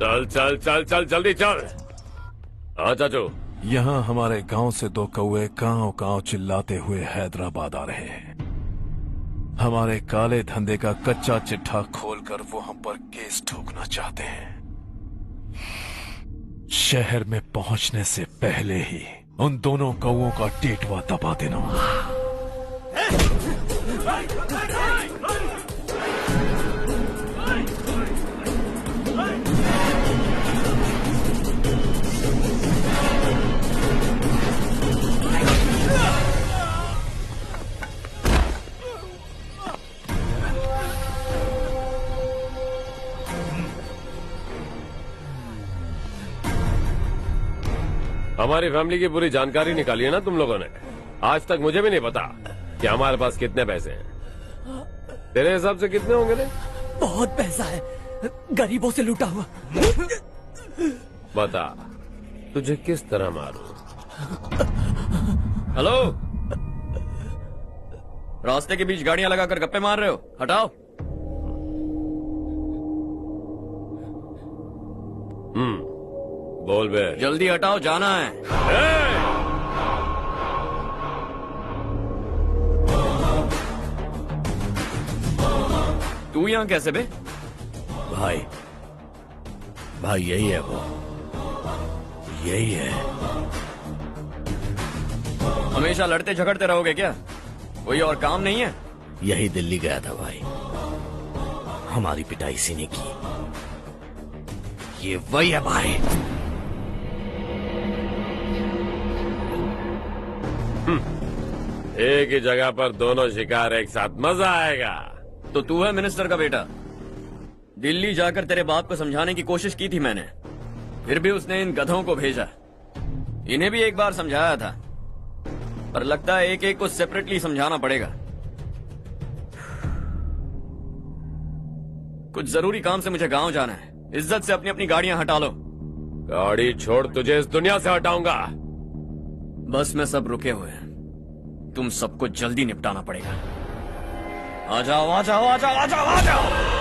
चल चल चल चल, जल्दी चल। हाँ चाचू। यहाँ हमारे गांव से दो कौए कांव कांव चिल्लाते हुए हैदराबाद आ रहे हैं। हमारे काले धंधे का कच्चा चिट्ठा खोलकर वो हम पर केस ठोकना चाहते हैं। शहर में पहुंचने से पहले ही उन दोनों कौओं का टेटवा दबा देना। हमारी फैमिली की पूरी जानकारी निकाली है ना तुम लोगों ने। आज तक मुझे भी नहीं पता कि हमारे पास कितने पैसे हैं। तेरे हिसाब से कितने होंगे रे? बहुत पैसा है, गरीबों से लूटा हुआ। बता, तुझे किस तरह मारूं? हेलो, रास्ते के बीच गाड़ियां लगाकर गप्पे मार रहे हो? हटाओ। बोल बे। जल्दी हटाओ, जाना है। तू यहाँ कैसे बे? भाई यही है वो, यही है। हमेशा लड़ते झगड़ते रहोगे क्या? कोई और काम नहीं है? यही दिल्ली गया था भाई, हमारी पिटाई इसी ने की। ये वही है भाई। एक ही जगह पर दोनों शिकार एक साथ, मजा आएगा। तो तू है मिनिस्टर का बेटा? दिल्ली जाकर तेरे बाप को समझाने की कोशिश की थी मैंने, फिर भी उसने इन गधों को भेजा। इन्हें भी एक बार समझाया था, पर लगता है एक एक को सेपरेटली समझाना पड़ेगा। कुछ जरूरी काम से मुझे गांव जाना है। इज्जत से अपनी अपनी गाड़ियां हटा लो। गाड़ी छोड़, तुझे इस दुनिया से हटाऊंगा। बस में सब रुके हुए हैं, तुम सबको जल्दी निपटाना पड़ेगा। आ जाओ आ जाओ आ जाओ आ जाओ आ जाओ।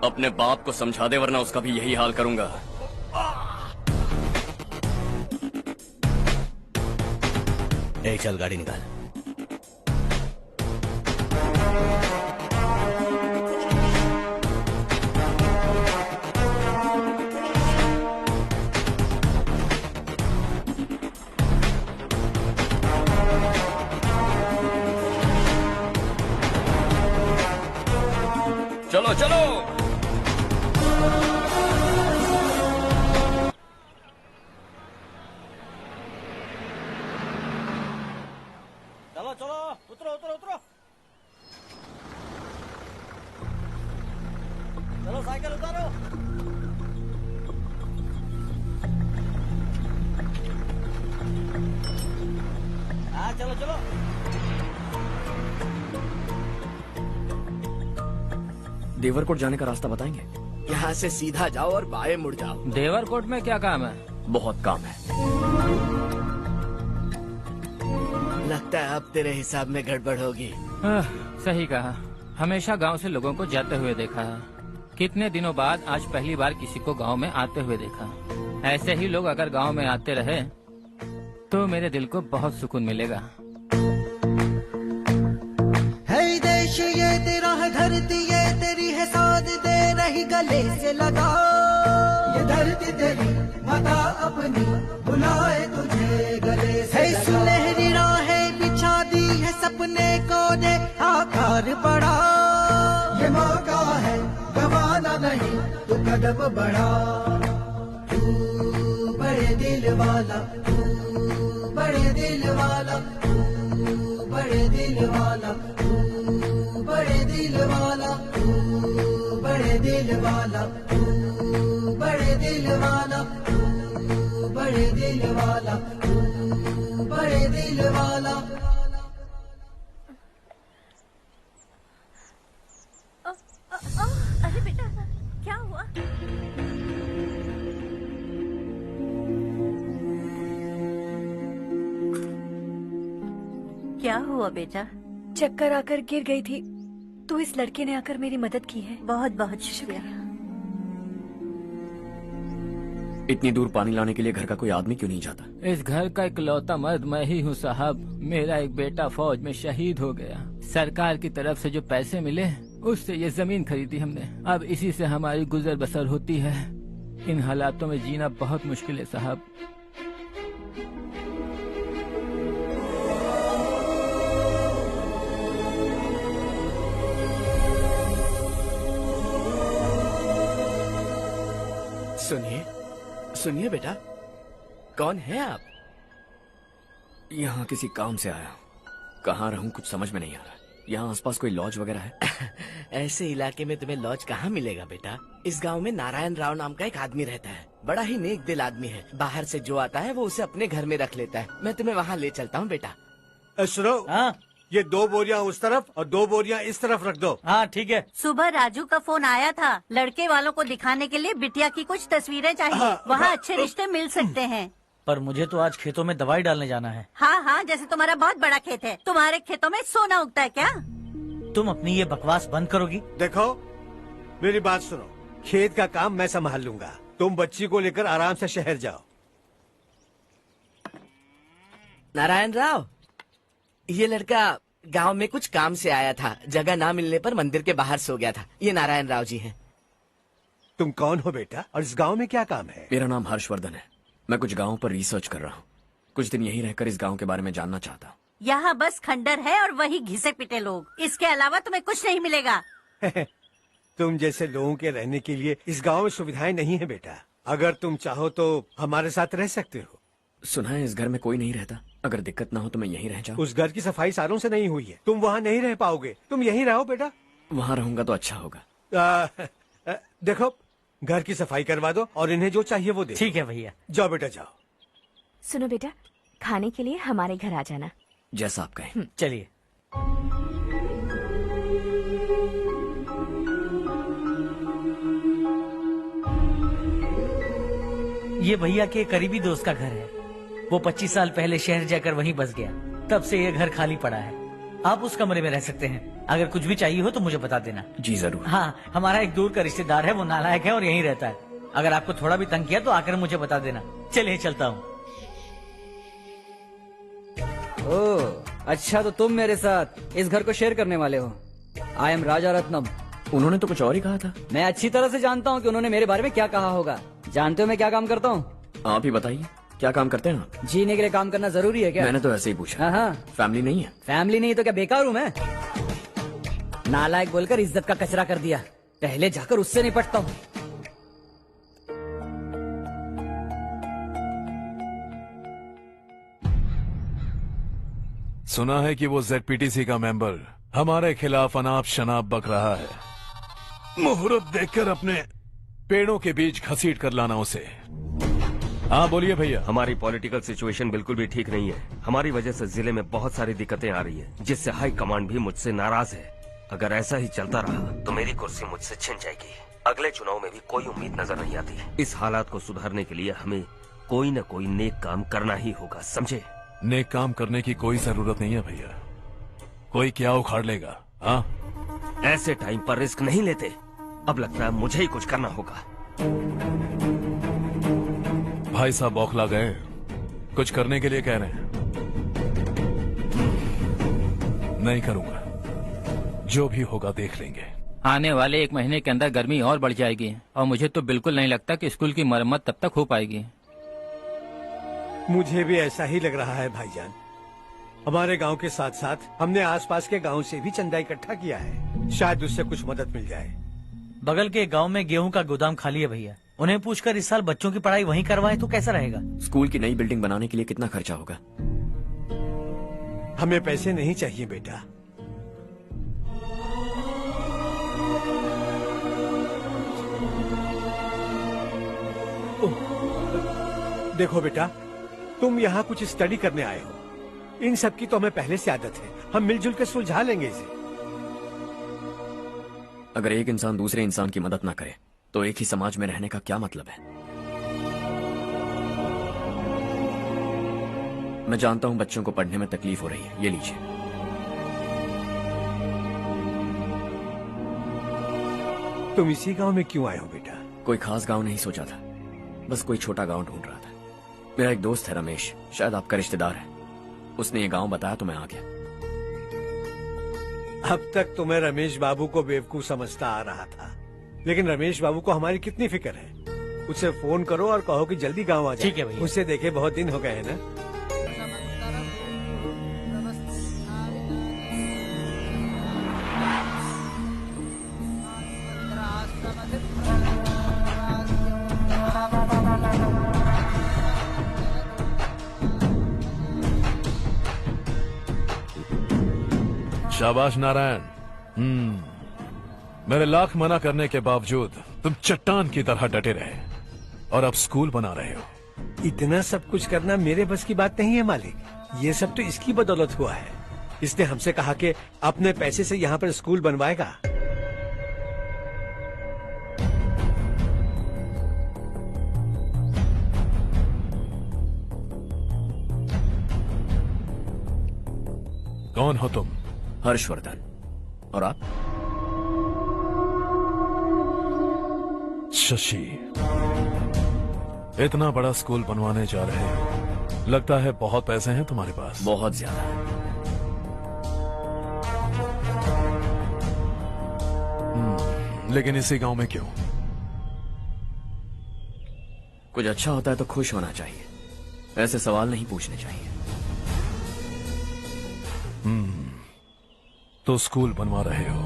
अपने बाप को समझा दे, वरना उसका भी यही हाल करूंगा। चल गाड़ी निकाल। चलो चलो। चलो चलो, उतरो उतरो उतरो। चलो साइकिल उतारो। हाँ चलो चलो। देवरकोट जाने का रास्ता बताएंगे? यहाँ से सीधा जाओ और बाएं मुड़ जाओ। देवरकोट में क्या काम है? बहुत काम है। लगता है अब तेरे हिसाब में गड़बड़ होगी। सही कहा। हमेशा गांव से लोगों को जाते हुए देखा है, कितने दिनों बाद आज पहली बार किसी को गांव में आते हुए देखा। ऐसे ही लोग अगर गांव में आते रहे तो मेरे दिल को बहुत सुकून मिलेगा। है देश ये तेरा है, धरती ये तेरी है, साथ दे रही गले से लगा। ये धरती तेरी माता अपनी बुलाए तुझे गले से लगा। सुनहरी राहें बिछा दी है, सपने को दे आकार बढ़ा। ये मौका है गवाना नहीं, तू कदम बढ़ा। तू बड़े दिल वाला, तू बड़े दिल वाला, तू बड़े दिल वाला, तू बड़े दिल वाला, तू बड़े दिल वाला, तू बड़े दिल वाला, तू बड़े दिल वाला, तू बड़े दिल वाला। अरे बेटा क्या हुआ? क्या हुआ बेटा? चक्कर आकर गिर गई थी तो इस लड़के ने आकर मेरी मदद की है। बहुत बहुत शुक्रिया। इतनी दूर पानी लाने के लिए घर का कोई आदमी क्यों नहीं जाता? इस घर का इकलौता मर्द मैं ही हूँ साहब। मेरा एक बेटा फौज में शहीद हो गया। सरकार की तरफ से जो पैसे मिले उससे ये जमीन खरीदी हमने। अब इसी से हमारी गुजर बसर होती है। इन हालातों में जीना बहुत मुश्किल है साहब। सुनिए सुनिए बेटा, कौन है आप? यहाँ किसी काम से आया हूँ। कहाँ रहूँ कुछ समझ में नहीं आ रहा। यहाँ आसपास कोई लॉज वगैरह है? ऐसे इलाके में तुम्हें लॉज कहाँ मिलेगा बेटा? इस गांव में नारायण राव नाम का एक आदमी रहता है। बड़ा ही नेक दिल आदमी है। बाहर से जो आता है वो उसे अपने घर में रख लेता है। मैं तुम्हें वहाँ ले चलता हूँ बेटा। सुनो, ये 2 बोरियां उस तरफ और 2 बोरियां इस तरफ रख दो। हाँ ठीक है। सुबह राजू का फोन आया था, लड़के वालों को दिखाने के लिए बिटिया की कुछ तस्वीरें चाहिए। वहाँ अच्छे रिश्ते मिल सकते हैं। पर मुझे तो आज खेतों में दवाई डालने जाना है। हाँ हाँ, जैसे तुम्हारा बहुत बड़ा खेत है। तुम्हारे खेतों में सोना उगता है क्या? तुम अपनी ये बकवास बंद करोगी? देखो मेरी बात सुनो, खेत का काम मैं संभाल लूंगा। तुम बच्ची को लेकर आराम से शहर जाओ। नारायण राव, ये लड़का गांव में कुछ काम से आया था। जगह ना मिलने पर मंदिर के बाहर सो गया था। ये नारायण राव जी हैं। तुम कौन हो बेटा और इस गांव में क्या काम है? मेरा नाम हर्षवर्धन है। मैं कुछ गाँव पर रिसर्च कर रहा हूँ। कुछ दिन यहीं रहकर इस गाँव के बारे में जानना चाहता हूँ। यहाँ बस खंडर है और वही घिसे पिटे लोग। इसके अलावा तुम्हें कुछ नहीं मिलेगा। तुम जैसे लोगों के रहने के लिए इस गांव में सुविधाएं नहीं है बेटा। अगर तुम चाहो तो हमारे साथ रह सकते हो। सुना है इस घर में कोई नहीं रहता। अगर दिक्कत ना हो तो मैं यहीं रह जाऊँ। उस घर की सफाई सालों से नहीं हुई है। तुम वहाँ नहीं रह पाओगे। तुम यहीं रहो बेटा। वहाँ रहूंगा तो अच्छा होगा। देखो, घर की सफाई करवा दो और इन्हें जो चाहिए वो दे। ठीक है भैया। जाओ बेटा जाओ। सुनो बेटा, खाने के लिए हमारे घर आ जाना। जैसा आप कहें। चलिए। ये भैया के करीबी दोस्त का घर है। वो 25 साल पहले शहर जाकर वहीं बस गया। तब से ये घर खाली पड़ा है। आप उस कमरे में रह सकते हैं। अगर कुछ भी चाहिए हो तो मुझे बता देना। जी जरूर। हाँ, हमारा एक दूर का रिश्तेदार है, वो नालायक है और यहीं रहता है। अगर आपको थोड़ा भी तंग किया तो आकर मुझे बता देना। चलिए चलता हूँ। ओह, अच्छा तो तुम मेरे साथ इस घर को शेयर करने वाले हो। आई एम राजा रत्नम। उन्होंने तो कुछ और ही कहा था। मैं अच्छी तरह से जानता हूँ कि उन्होंने मेरे बारे में क्या कहा होगा। जानते हो मैं क्या काम करता हूँ? आप ही बताइए, क्या काम करते हैं आप? जीने के लिए काम करना जरूरी है क्या? मैंने तो ऐसे ही पूछा। हाँ। फैमिली नहीं है? फैमिली नहीं तो क्या बेकार हूँ मैं? नालायक बोलकर इज्जत का कचरा कर दिया। पहले जाकर उससे निपटता हूँ। सुना है कि वो ZPTC का मेंबर हमारे खिलाफ अनाप शनाप बक रहा है। मुहूर्त देखकर अपने पेड़ों के बीच घसीट कर लाना उसे। हाँ बोलिए भैया। हमारी पॉलिटिकल सिचुएशन बिल्कुल भी ठीक नहीं है। हमारी वजह से जिले में बहुत सारी दिक्कतें आ रही है, जिससे हाई कमांड भी मुझसे नाराज है। अगर ऐसा ही चलता रहा तो मेरी कुर्सी मुझसे छिन जाएगी। अगले चुनाव में भी कोई उम्मीद नजर नहीं आती। इस हालात को सुधारने के लिए हमें कोई न कोई नेक काम करना ही होगा, समझे? नेक काम करने की कोई जरूरत नहीं है भैया। कोई क्या उखाड़ लेगा? हाँ, ऐसे टाइम पर रिस्क नहीं लेते। अब लगता है मुझे ही कुछ करना होगा। भाई साहब बौखला गए, कुछ करने के लिए कह रहे हैं। नहीं करूंगा, जो भी होगा देख लेंगे। आने वाले 1 महीने के अंदर गर्मी और बढ़ जाएगी और मुझे तो बिल्कुल नहीं लगता कि स्कूल की मरम्मत तब तक हो पाएगी। मुझे भी ऐसा ही लग रहा है भाईजान। हमारे गांव के साथ साथ हमने आसपास के गांव से भी चंदा इकट्ठा किया है। शायद उससे कुछ मदद मिल जाए। बगल के गांव में गेहूं का गोदाम खाली है भैया। उन्हें पूछकर इस साल बच्चों की पढ़ाई वहीं करवाए तो कैसा रहेगा? स्कूल की नई बिल्डिंग बनाने के लिए कितना खर्चा होगा? हमें पैसे नहीं चाहिए बेटा। देखो बेटा, तुम यहाँ कुछ स्टडी करने आए हो। इन सब की तो हमें पहले से आदत है। हम मिलजुल कर सुलझा लेंगे इसे। अगर एक इंसान दूसरे इंसान की मदद ना करे तो एक ही समाज में रहने का क्या मतलब है? मैं जानता हूं बच्चों को पढ़ने में तकलीफ हो रही है। ये लीजिए। तुम इसी गांव में क्यों आए हो बेटा? कोई खास गांव नहीं सोचा था, बस कोई छोटा गांव ढूंढ रहा था। मेरा एक दोस्त है रमेश, शायद आपका रिश्तेदार है। उसने ये गांव बताया तो मैं आ गया। अब तक तो मैं रमेश बाबू को बेवकूफ समझता आ रहा था, लेकिन रमेश बाबू को हमारी कितनी फिक्र है। उसे फोन करो और कहो कि जल्दी गांव आ जाए। ठीक है भैया। उसे देखे बहुत दिन हो गए हैं ना। शाबाश नारायण। मेरे लाख मना करने के बावजूद तुम चट्टान की तरह डटे रहे और अब स्कूल बना रहे हो। इतना सब कुछ करना मेरे बस की बात नहीं है मालिक। ये सब तो इसकी बदौलत हुआ है। इसने हमसे कहा कि अपने पैसे से यहाँ पर स्कूल बनवाएगा। कौन हो तुम? हर्षवर्धन। और आप? शशि। इतना बड़ा स्कूल बनवाने जा रहे हो, लगता है बहुत पैसे हैं तुम्हारे पास। बहुत ज्यादा। लेकिन इसी गांव में क्यों? कुछ अच्छा होता है तो खुश होना चाहिए, ऐसे सवाल नहीं पूछने चाहिए। तो स्कूल बनवा रहे हो,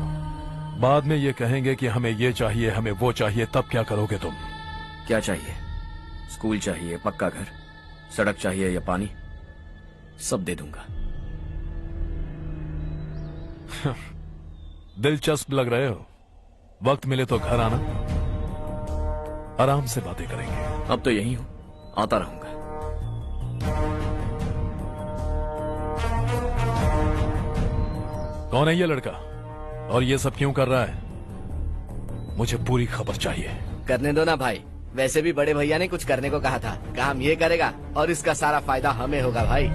बाद में ये कहेंगे कि हमें ये चाहिए, हमें वो चाहिए, तब क्या करोगे तुम? क्या चाहिए? स्कूल चाहिए, पक्का घर, सड़क चाहिए या पानी, सब दे दूंगा। दिलचस्प लग रहे हो। वक्त मिले तो घर आना, आराम से बातें करेंगे। अब तो यही हूं, आता रहूंगा। कौन है ये लड़का और ये सब क्यों कर रहा है? मुझे पूरी खबर चाहिए। करने दो ना भाई, वैसे भी बड़े भैया ने कुछ करने को कहा था। काम ये करेगा और इसका सारा फायदा हमें होगा भाई।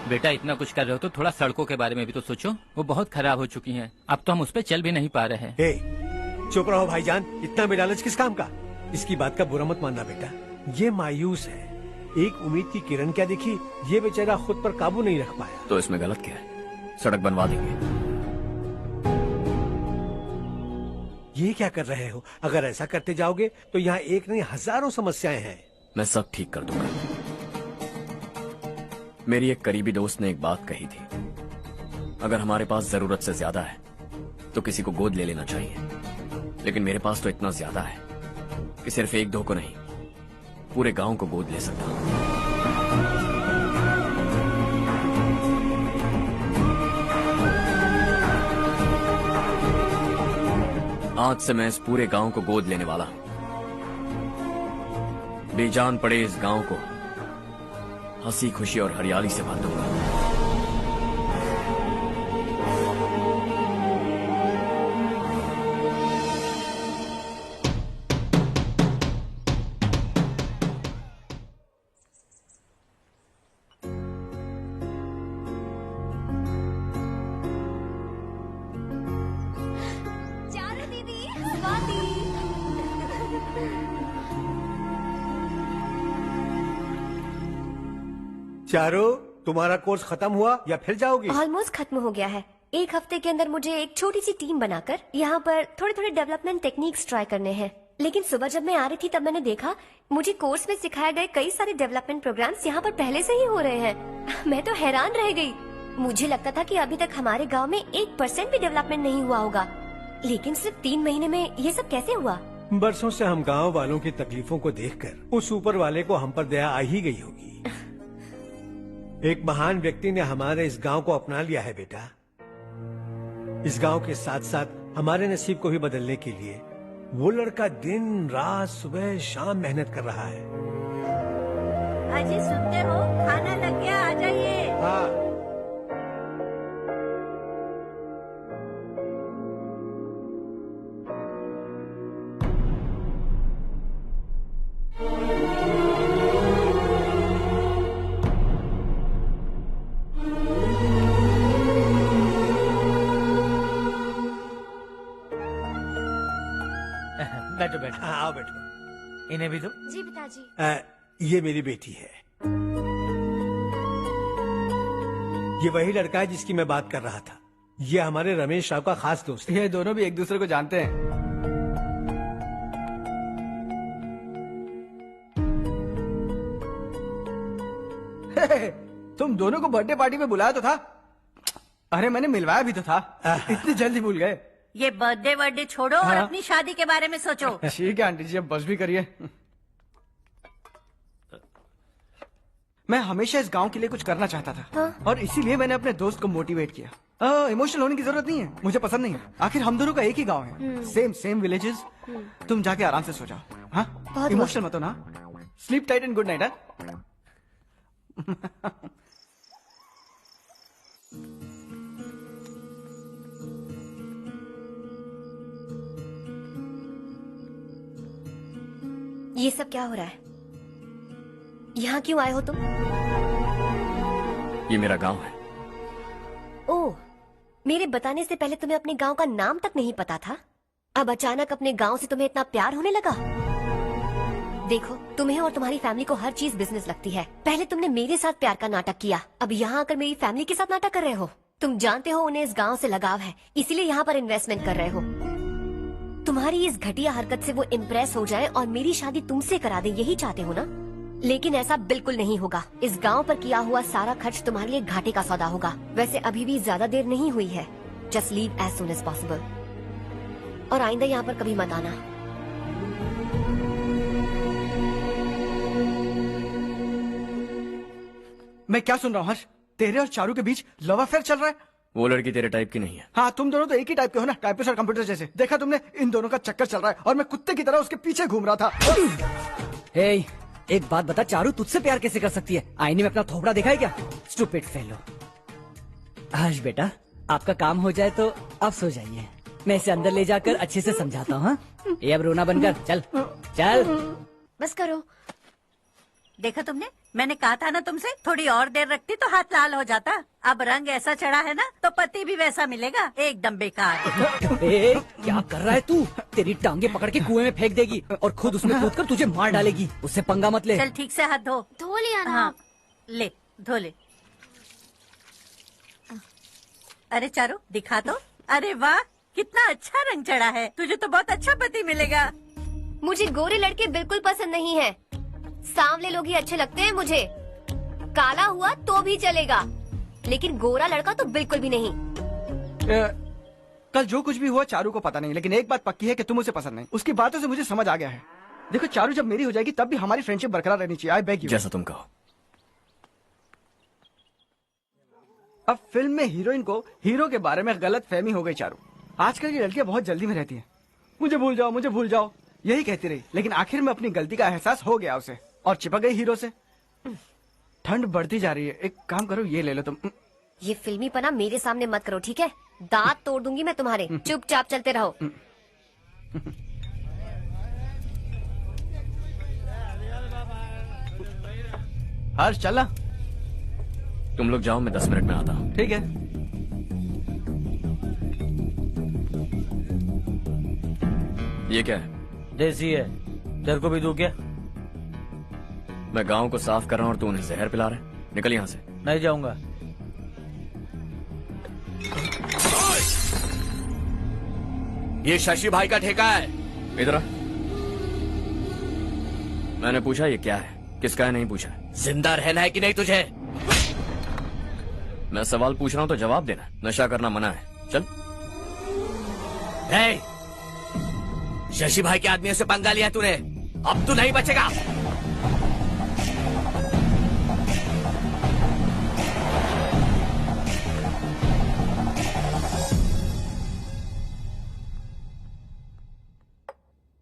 बेटा इतना कुछ कर रहे हो तो थोड़ा सड़कों के बारे में भी तो सोचो, वो बहुत खराब हो चुकी हैं। अब तो हम उस पर चल भी नहीं पा रहे हैं। चुप रहो भाईजान, इतना भी लालच किस काम का? इसकी बात का बुरा मत मानना बेटा, ये मायूस है। एक उम्मीद की किरण क्या दिखी, ये बेचारा खुद पर काबू नहीं रख पाया। तो इसमें गलत क्या है? सड़क बनवा देंगे। ये क्या कर रहे हो? अगर ऐसा करते जाओगे तो यहाँ एक नहीं हजारों समस्याएं हैं। मैं सब ठीक कर दूंगा। मेरी एक करीबी दोस्त ने एक बात कही थी, अगर हमारे पास जरूरत से ज्यादा है तो किसी को गोद ले लेना चाहिए। लेकिन मेरे पास तो इतना ज्यादा है कि सिर्फ एक दो को नहीं, पूरे गांव को गोद ले सकता हूं। आज से मैं इस पूरे गांव को गोद लेने वाला हूं। बेजान पड़े इस गांव को हंसी खुशी और हरियाली से भर दूंगा। चारू दीदी, स्वाति। चारू, तुम्हारा कोर्स खत्म हुआ या फिर जाओगी? ऑलमोस्ट खत्म हो गया है। एक हफ्ते के अंदर मुझे एक छोटी सी टीम बनाकर यहाँ पर थोड़े थोड़े डेवलपमेंट टेक्निक्स ट्राई करने हैं। लेकिन सुबह जब मैं आ रही थी तब मैंने देखा मुझे कोर्स में सिखाए गए कई सारे डेवलपमेंट प्रोग्राम्स यहाँ पर पहले से ही हो रहे हैं। मैं तो हैरान रह गई। मुझे लगता था कि अभी तक हमारे गांव में 1% भी डेवलपमेंट नहीं हुआ होगा, लेकिन सिर्फ 3 महीने में ये सब कैसे हुआ? बरसों से हम गांव वालों की तकलीफों को देखकर उस ऊपर वाले को हम पर दया आ ही गई होगी। एक महान व्यक्ति ने हमारे इस गांव को अपना लिया है बेटा। इस गांव के साथ साथ हमारे नसीब को भी बदलने के लिए वो लड़का दिन रात सुबह शाम मेहनत कर रहा है। अजी सुनते हो, खाना लग गया, आ जाइए। हाँ। बैठो बैठो। हाँ, आओ बैठो। इन्हें भी दो। जी पिताजी। ये मेरी बेटी है। ये वही लड़का है जिसकी मैं बात कर रहा था। ये हमारे रमेश राव का खास दोस्त है। ये दोनों भी एक दूसरे को जानते हैं। तुम दोनों को बर्थडे पार्टी में बुलाया तो था। अरे मैंने मिलवाया भी तो था। इतनी जल्दी भूल गए। ये बर्थडे वर्डे छोड़ो और हाँ? अपनी शादी के बारे में सोचो। ठीक है आंटी जी, अब बस भी करिए। मैं हमेशा इस गांव के लिए कुछ करना चाहता था। हाँ? और इसीलिए मैंने अपने दोस्त को मोटिवेट किया। इमोशनल होने की जरूरत नहीं है, मुझे पसंद नहीं है। आखिर हम दोनों का एक ही गांव है, सेम विलेजेस। तुम जाके आराम से सो जाओ। हाँ, इमोशनल मत हो ना। Sleep tight and good night. ये सब क्या हो रहा है? यहाँ क्यों आए हो तुम? ये मेरा गांव है। ओह, मेरे बताने से पहले तुम्हें अपने गांव का नाम तक नहीं पता था? अब अचानक अपने गांव से तुम्हें इतना प्यार होने लगा? देखो, तुम्हें और तुम्हारी फैमिली को हर चीज बिजनेस लगती है। पहले तुमने मेरे साथ प्यार का नाटक किया, अब यहाँ आकर मेरी फैमिली के साथ नाटक कर रहे हो। तुम जानते हो उन्हें इस गांव से लगाव है, इसीलिए यहाँ पर इन्वेस्टमेंट कर रहे हो। तुम्हारी इस घटिया हरकत से वो इम्प्रेस हो जाए और मेरी शादी तुमसे करा दे, यही चाहते हो ना? लेकिन ऐसा बिल्कुल नहीं होगा। इस गांव पर किया हुआ सारा खर्च तुम्हारे लिए घाटे का सौदा होगा। वैसे अभी भी ज्यादा देर नहीं हुई है। Just leave as soon as possible और आइंदा यहाँ पर कभी मत आना। मैं क्या सुन रहा हूँ हर्ष? तेरे और चारू के बीच लव अफेयर चल रहा है? वो लड़की तेरे टाइप की नहीं है। हाँ, तुम दोनों तो एक ही टाइप के हो ना, टाइपिस्ट और कंप्यूटर जैसे। देखा तुमने, इन दोनों का चक्कर चल रहा है और मैं कुत्ते की तरह उसके पीछे घूम रहा था। हे, एक बात बता, चारू तुझसे प्यार कैसे कर सकती है? आईने में अपना थोबड़ा देखा है क्या? Stupid fellow. हर्ष बेटा, आपका काम हो जाए तो अब सो जाइए। मैं इसे अंदर ले जाकर अच्छे से समझाता हूँ। ये अब रोना बनकर चल चल। बस करो। देखा तुमने, मैंने कहा था ना तुमसे, थोड़ी और देर रखती तो हाथ लाल हो जाता। अब रंग ऐसा चढ़ा है ना तो पति भी वैसा मिलेगा। एकदम बेकार। क्या कर रहा है तू? तेरी टांगे पकड़ के कुएं में फेंक देगी और खुद उसमें कूदकर तुझे मार डालेगी। उससे पंगा मत ले। चल ठीक से हाथ धो। धो लिया ना? हाँ, ले धो ले। अरे चारू दिखा तो। अरे वाह, कितना अच्छा रंग चढ़ा है। तुझे तो बहुत अच्छा पति मिलेगा। मुझे गोरे लड़के बिल्कुल पसंद नहीं है। सांवले लोग ही अच्छे लगते हैं मुझे। काला हुआ तो भी चलेगा, लेकिन गोरा लड़का तो बिल्कुल भी नहीं। कल जो कुछ भी हुआ चारू को पता नहीं, लेकिन एक बात पक्की है कि तुम उसे पसंद नहीं। उसकी बातों से मुझे समझ आ गया है। देखो चारू जब मेरी हो जाएगी तब भी हमारी फ्रेंडशिप बरकरार रहनी चाहिए। I beg you. जैसा तुम कहो। अब फिल्म में हीरोइन को हीरो के बारे में गलत फहमी हो गई चारू। आजकल की लड़कियां बहुत जल्दी में रहती हैं। मुझे भूल जाओ, मुझे भूल जाओ, यही कहती रही। लेकिन आखिर में अपनी गलती का एहसास हो गया उसे और चिपक गई हीरो से। ठंड बढ़ती जा रही है, एक काम करो, ये ले लो तुम। ये फिल्मी पना मेरे सामने मत करो, ठीक है? दांत तोड़ दूंगी मैं तुम्हारे। चुपचाप चलते रहो। हर्ष चलना। तुम लोग जाओ, मैं 10 मिनट में आता हूँ। ठीक है। ये क्या है? देसी है। तेरे को भी दूं क्या? मैं गांव को साफ कर रहा हूँ और तू उन्हें जहर पिला रहा है। निकल यहाँ से। नहीं जाऊंगा। ये शशि भाई का ठेका है। इधर आ। मैंने पूछा ये क्या है, किसका है नहीं पूछा। जिंदा रहना है कि नहीं तुझे? मैं सवाल पूछ रहा हूँ तो जवाब देना। नशा करना मना है। चल। शशि भाई के आदमियों से पंगा लिया तूने, अब तू नहीं बचेगा।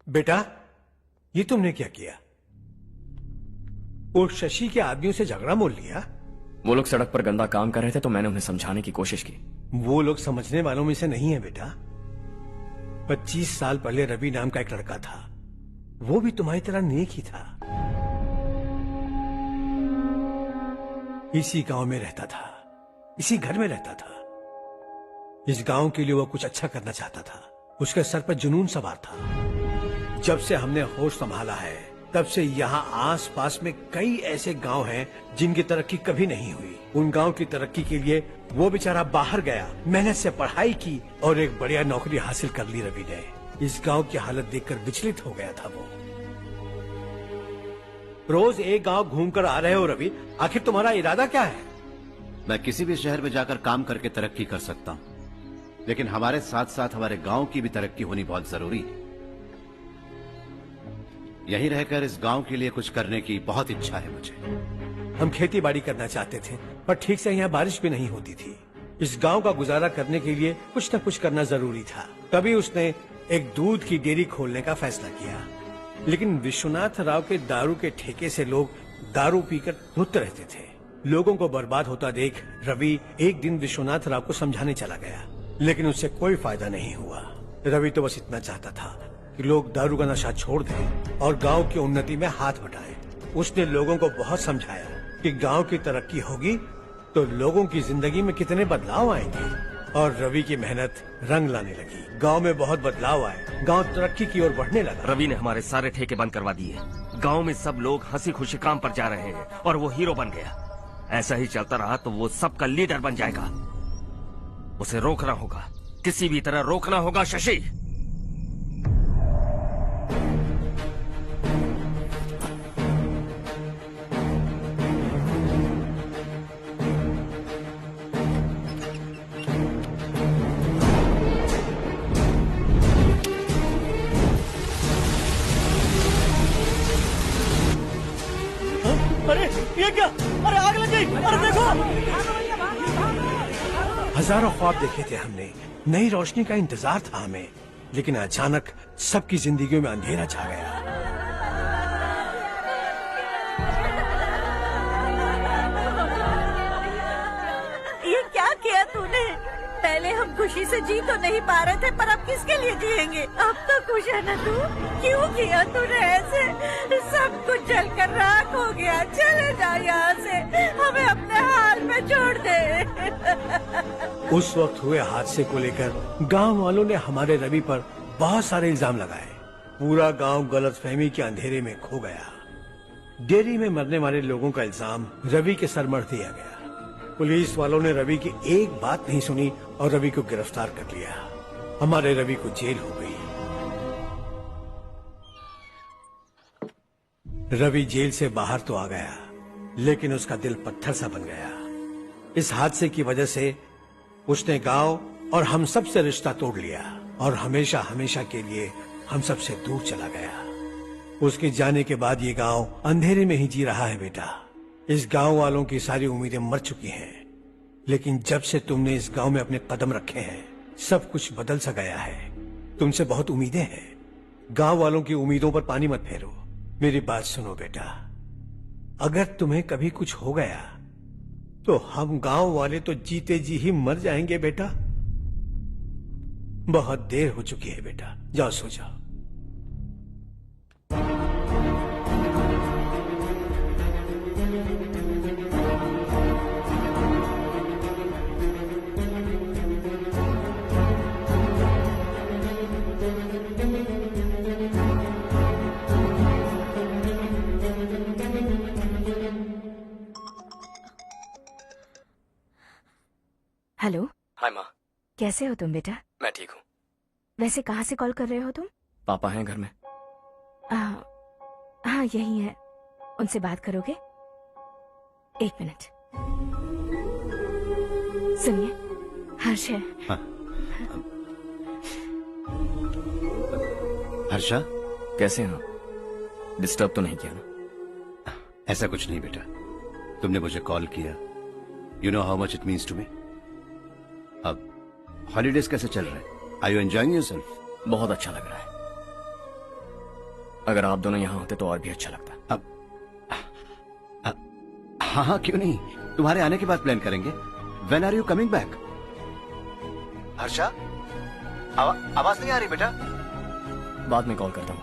बेटा, ये तुमने क्या किया? वो शशि के आदमियों से झगड़ा मोल लिया? वो लोग सड़क पर गंदा काम कर रहे थे तो मैंने उन्हें समझाने की कोशिश की। वो लोग समझने वालों में से नहीं है बेटा। 25 साल पहले रवि नाम का एक लड़का था, वो भी तुम्हारी तरह नेक ही था। इसी गांव में रहता था, इसी घर में रहता था। इस गांव के लिए वो कुछ अच्छा करना चाहता था। उसके सर पर जुनून सवार था। जब से हमने होश संभाला है तब से यहाँ आस पास में कई ऐसे गांव हैं जिनकी तरक्की कभी नहीं हुई। उन गांव की तरक्की के लिए वो बेचारा बाहर गया, मेहनत से पढ़ाई की और एक बढ़िया नौकरी हासिल कर ली रवि ने। इस गांव की हालत देखकर विचलित हो गया था वो। रोज एक गांव घूमकर आ रहे हो रवि, आखिर तुम्हारा इरादा क्या है? मैं किसी भी शहर में जाकर काम करके तरक्की कर सकता हूँ, लेकिन हमारे साथ साथ हमारे गांव की भी तरक्की होनी बहुत जरूरी है। यहीं रहकर इस गांव के लिए कुछ करने की बहुत इच्छा है मुझे। हम खेती बाड़ी करना चाहते थे, पर ठीक से यहाँ बारिश भी नहीं होती थी। इस गांव का गुजारा करने के लिए कुछ न कुछ करना जरूरी था। तभी उसने एक दूध की डेयरी खोलने का फैसला किया। लेकिन विश्वनाथ राव के दारू के ठेके से लोग दारू पीकर धुत रहते थे। लोगों को बर्बाद होता देख रवि एक दिन विश्वनाथ राव को समझाने चला गया, लेकिन उससे कोई फायदा नहीं हुआ। रवि तो बस इतना चाहता था कि लोग दारू का नशा छोड़ दें और गांव की उन्नति में हाथ बटाएं। उसने लोगों को बहुत समझाया कि गांव की तरक्की होगी तो लोगों की जिंदगी में कितने बदलाव आएंगे, और रवि की मेहनत रंग लाने लगी। गांव में बहुत बदलाव आए, गांव तरक्की की ओर बढ़ने लगा। रवि ने हमारे सारे ठेके बंद करवा दिए। गांव में सब लोग हंसी खुशी काम पर जा रहे हैं और वो हीरो बन गया। ऐसा ही चलता रहा तो वो सबका लीडर बन जाएगा। उसे रोकना होगा, किसी भी तरह रोकना होगा शशि। अरे ये क्या? अरे आग लग गई! अरे देखो! हजारों ख्वाब देखे थे हमने, नई रोशनी का इंतजार था हमें, लेकिन अचानक सबकी जिंदगियों में अंधेरा छा गया। ये क्या किया तूने? पहले हम खुशी से जी तो नहीं पा रहे थे, पर अब किसके लिए जिएंगे? अब तो खुश है ना तू? क्यों किया तूने ऐसे? सब कुछ जलकर राख हो गया। चले जा यहाँ से, हमें अपने हाल में छोड़ दे। उस वक्त हुए हादसे को लेकर गांव वालों ने हमारे रवि पर बहुत सारे इल्जाम लगाए। पूरा गांव गलतफहमी के अंधेरे में खो गया। डेयरी में मरने वाले लोगों का इल्जाम रवि के सर मढ़ दिया गया। पुलिस वालों ने रवि की एक बात नहीं सुनी और रवि को गिरफ्तार कर लिया। हमारे रवि को जेल हो गई। रवि जेल से बाहर तो आ गया, लेकिन उसका दिल पत्थर सा बन गया। इस हादसे की वजह से उसने गांव और हम सब से रिश्ता तोड़ लिया और हमेशा हमेशा के लिए हम सब से दूर चला गया। उसके जाने के बाद ये गांव अंधेरे में ही जी रहा है बेटा। इस गांव वालों की सारी उम्मीदें मर चुकी हैं, लेकिन जब से तुमने इस गांव में अपने कदम रखे हैं सब कुछ बदल सा गया है। तुमसे बहुत उम्मीदें हैं। गांव वालों की उम्मीदों पर पानी मत फेरो। मेरी बात सुनो बेटा, अगर तुम्हें कभी कुछ हो गया तो हम गांव वाले तो जीते जी ही मर जाएंगे बेटा। बहुत देर हो चुकी है बेटा, जाओ सो जाओ। हेलो। हाय माँ। कैसे हो तुम बेटा? मैं ठीक हूँ। वैसे कहाँ से कॉल कर रहे हो तुम? पापा हैं घर में? हाँ यही है। उनसे बात करोगे? एक मिनट सुनिए, हर्ष है। हाँ। हर्षा कैसे हैं आप? डिस्टर्ब तो नहीं किया ना? ऐसा कुछ नहीं बेटा, तुमने मुझे कॉल किया। You know how much it means to me. अब हॉलीडेज कैसे चल रहे हैं? Are you enjoying yourself? बहुत अच्छा लग रहा है। अगर आप दोनों यहाँ होते तो और भी अच्छा लगता। अब हाँ क्यों नहीं, तुम्हारे आने के बाद प्लान करेंगे। When are you coming back? Harsha आवाज नहीं आ रही बेटा। बाद में कॉल करता हूँ।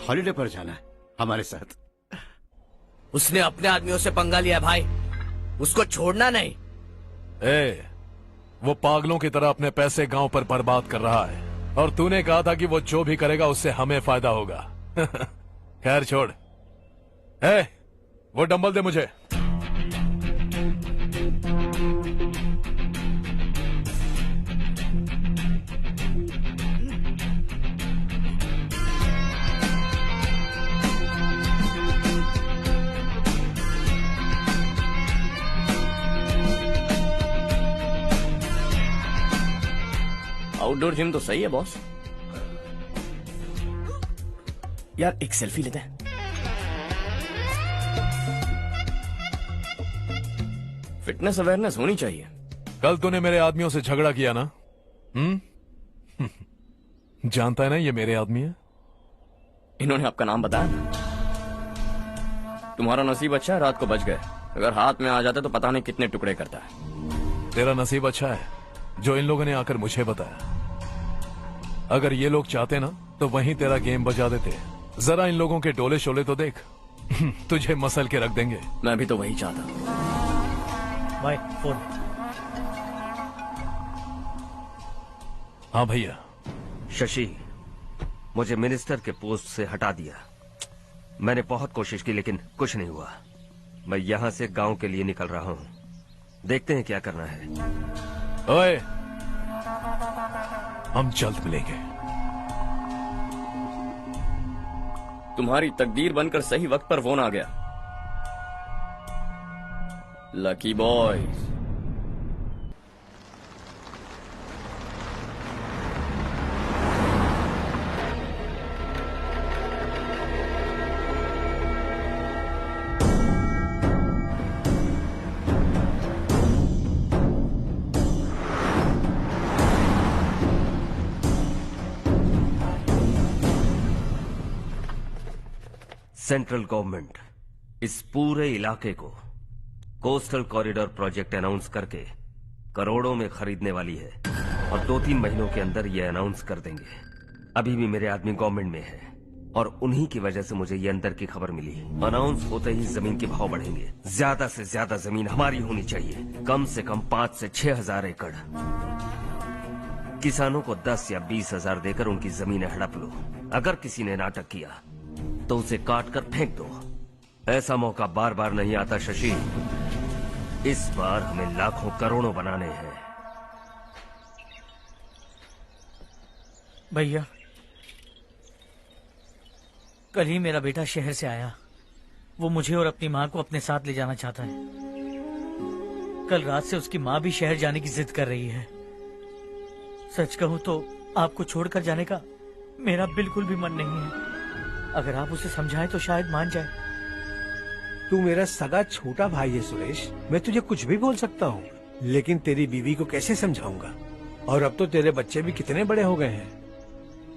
हॉलीडे पर जाना है हमारे साथ। उसने अपने आदमियों से पंगा लिया भाई, उसको छोड़ना नहीं। वो पागलों की तरह अपने पैसे गांव पर बर्बाद कर रहा है और तूने कहा था कि वो जो भी करेगा उससे हमें फायदा होगा। खैर छोड़। वो डंबल दे मुझे। आउटडोर जिम तो सही है बॉस। यार एक सेल्फी लेते हैं। फिटनेस अवेयरनेस होनी चाहिए। कल तूने मेरे आदमियों से झगड़ा किया ना? जानता है ना ये मेरे आदमी है। इन्होंने आपका नाम बताया? तुम्हारा नसीब अच्छा है रात को बच गए, अगर हाथ में आ जाते तो पता नहीं कितने टुकड़े करता है। तेरा नसीब अच्छा है जो इन लोगों ने आकर मुझे बताया। अगर ये लोग चाहते ना तो वहीं तेरा गेम बजा देते। जरा इन लोगों के डोले शोले तो देख। तुझे मसल के रख देंगे। मैं भी तो वही चाहता। भाई फोन। हाँ भैया। शशि, मुझे मिनिस्टर के पोस्ट से हटा दिया। मैंने बहुत कोशिश की लेकिन कुछ नहीं हुआ। मैं यहाँ से गांव के लिए निकल रहा हूँ। देखते हैं क्या करना है। ओए, हम जल्द मिलेंगे। तुम्हारी तकदीर बनकर सही वक्त पर फोन आ गया। Lucky boys. सेंट्रल गवर्नमेंट इस पूरे इलाके को कोस्टल कॉरिडोर प्रोजेक्ट अनाउंस करके करोड़ों में खरीदने वाली है और 2-3 महीनों के अंदर ये अनाउंस कर देंगे। अभी भी मेरे आदमी गवर्नमेंट में है और उन्हीं की वजह से मुझे ये अंदर की खबर मिली। अनाउंस होते ही जमीन के भाव बढ़ेंगे। ज्यादा से ज्यादा जमीन हमारी होनी चाहिए, कम से कम 5 से 6 हजार एकड़। किसानों को 10 या 20 हजार देकर उनकी जमीनें हड़प लो। अगर किसी ने नाटक किया तो उसे काट कर फेंक दो। ऐसा मौका बार बार नहीं आता शशि। इस बार हमें लाखों करोड़ों बनाने हैं। भैया, कल ही मेरा बेटा शहर से आया। वो मुझे और अपनी माँ को अपने साथ ले जाना चाहता है। कल रात से उसकी माँ भी शहर जाने की जिद कर रही है। सच कहूँ तो आपको छोड़कर जाने का मेरा बिल्कुल भी मन नहीं है। अगर आप उसे समझाएं तो शायद मान जाए। तू मेरा सगा छोटा भाई है सुरेश। मैं तुझे कुछ भी बोल सकता हूँ, लेकिन तेरी बीवी को कैसे समझाऊंगा? और अब तो तेरे बच्चे भी कितने बड़े हो गए हैं।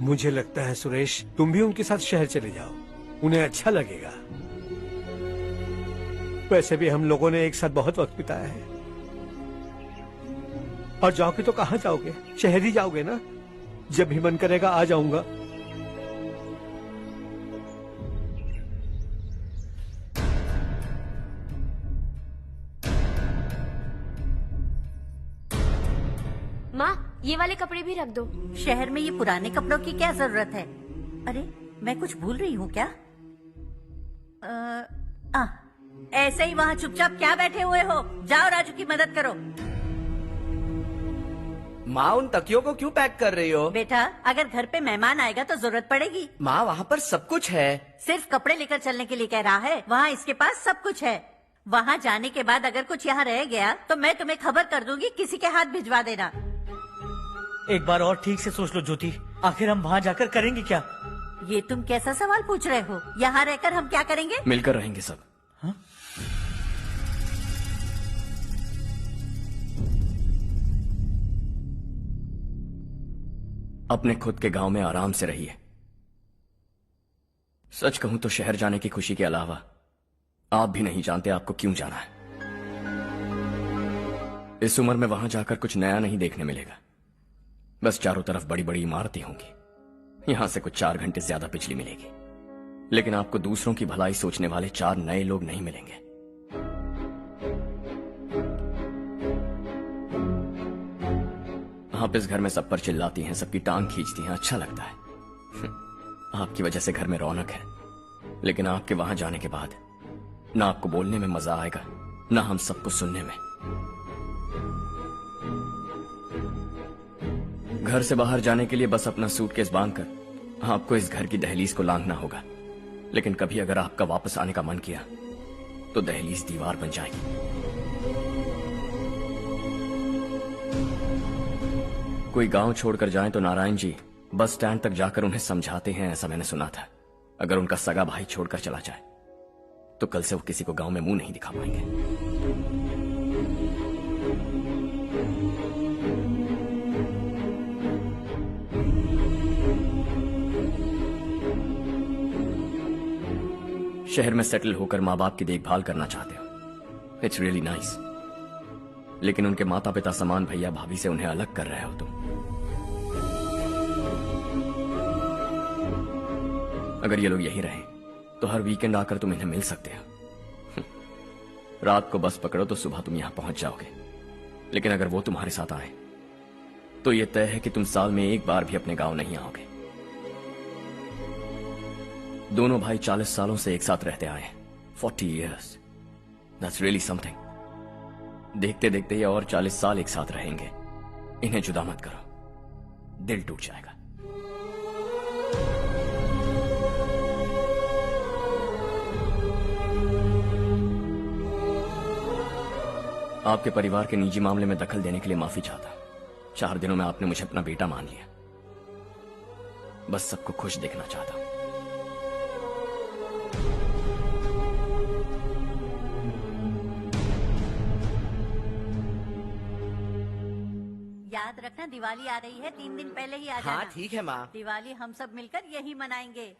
मुझे लगता है सुरेश, तुम भी उनके साथ शहर चले जाओ, उन्हें अच्छा लगेगा। वैसे भी हम लोगों ने एक साथ बहुत वक्त बिताया है। और जाओगे तो कहाँ जाओगे? शहर ही जाओगे ना? जब भी मन करेगा आ जाऊंगा। माँ, ये वाले कपड़े भी रख दो। शहर में ये पुराने कपड़ों की क्या जरूरत है? अरे, मैं कुछ भूल रही हूँ क्या? ऐसे ही वहाँ चुपचाप क्या बैठे हुए हो? जाओ राजू की मदद करो। माँ, उन तकियों को क्यों पैक कर रही हो? बेटा, अगर घर पे मेहमान आएगा तो जरूरत पड़ेगी। माँ, वहाँ पर सब कुछ है। सिर्फ कपड़े लेकर चलने के लिए कह रहा है। वहाँ इसके पास सब कुछ है। वहाँ जाने के बाद अगर कुछ यहाँ रह गया तो मैं तुम्हें खबर कर दूंगी, किसी के हाथ भिजवा देना। एक बार और ठीक से सोच लो ज्योति, आखिर हम वहाँ जाकर करेंगे क्या? ये तुम कैसा सवाल पूछ रहे हो? यहाँ रहकर हम क्या करेंगे? मिलकर रहेंगे सब। हाँ? अपने खुद के गांव में आराम से रहिए। सच कहूं तो शहर जाने की खुशी के अलावा आप भी नहीं जानते आपको क्यों जाना है। इस उम्र में वहां जाकर कुछ नया नहीं देखने मिलेगा। बस चारों तरफ बड़ी बड़ी इमारतें होंगी। यहां से कुछ 4 घंटे ज्यादा बिजली मिलेगी, लेकिन आपको दूसरों की भलाई सोचने वाले 4 नए लोग नहीं मिलेंगे। आप इस घर में सब पर चिल्लाती हैं, सबकी टांग खींचती हैं, अच्छा लगता है। आपकी वजह से घर में रौनक है, लेकिन आपके वहां जाने के बाद ना आपको बोलने में मजा आएगा, ना हम सबको सुनने में। घर से बाहर जाने के लिए बस अपना सूटकेस बांधकर आपको इस घर की दहलीज को लांघना होगा। लेकिन कभी अगर आपका वापस आने का मन किया तो दहलीज दीवार बन जाएगी। कोई गांव छोड़कर जाएं तो नारायण जी बस स्टैंड तक जाकर उन्हें समझाते हैं, ऐसा मैंने सुना था। अगर उनका सगा भाई छोड़कर चला जाए तो कल से वो किसी को गांव में मुंह नहीं दिखा पाएंगे। शहर में सेटल होकर माँ बाप की देखभाल करना चाहते हो, इट्स रियली नाइस। लेकिन उनके माता पिता समान भैया भाभी से उन्हें अलग कर रहे हो तुम। अगर ये लोग यही रहे तो हर वीकेंड आकर तुम इन्हें मिल सकते हो। रात को बस पकड़ो तो सुबह तुम यहां पहुंच जाओगे। लेकिन अगर वो तुम्हारे साथ आए तो ये तय है कि तुम साल में एक बार भी अपने गांव नहीं आओगे। दोनों भाई 40 सालों से एक साथ रहते आए, 40 years, that's really something। देखते देखते ये और 40 साल एक साथ रहेंगे। इन्हें जुदा मत करो, दिल टूट जाएगा। आपके परिवार के निजी मामले में दखल देने के लिए माफी चाहता। 4 दिनों में आपने मुझे अपना बेटा मान लिया। बस सबको खुश देखना चाहता हूं। याद रखना दिवाली आ रही है, 3 दिन पहले ही आ जाना। हाँ ठीक है माँ। दिवाली हम सब मिलकर यही मनाएंगे।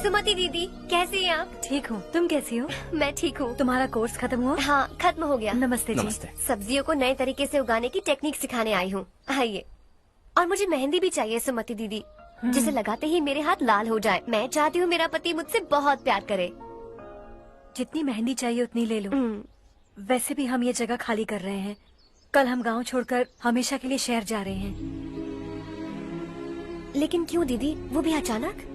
सुमति दीदी, कैसी हैं आप? ठीक हूँ, तुम कैसी हो? मैं ठीक हूँ। तुम्हारा कोर्स खत्म हुआ? हाँ, खत्म हो गया। नमस्ते जी। नमस्ते। सब्जियों को नए तरीके से उगाने की टेक्निक सिखाने आई हूँ। आइए। और मुझे मेहंदी भी चाहिए सुमति दीदी, जिसे लगाते ही मेरे हाथ लाल हो जाए। मैं चाहती हूँ मेरा पति मुझसे बहुत प्यार करे। जितनी मेहंदी चाहिए उतनी ले लो। वैसे भी हम ये जगह खाली कर रहे हैं। कल हम गांव छोड़कर हमेशा के लिए शहर जा रहे हैं। लेकिन क्यों दीदी, वो भी अचानक?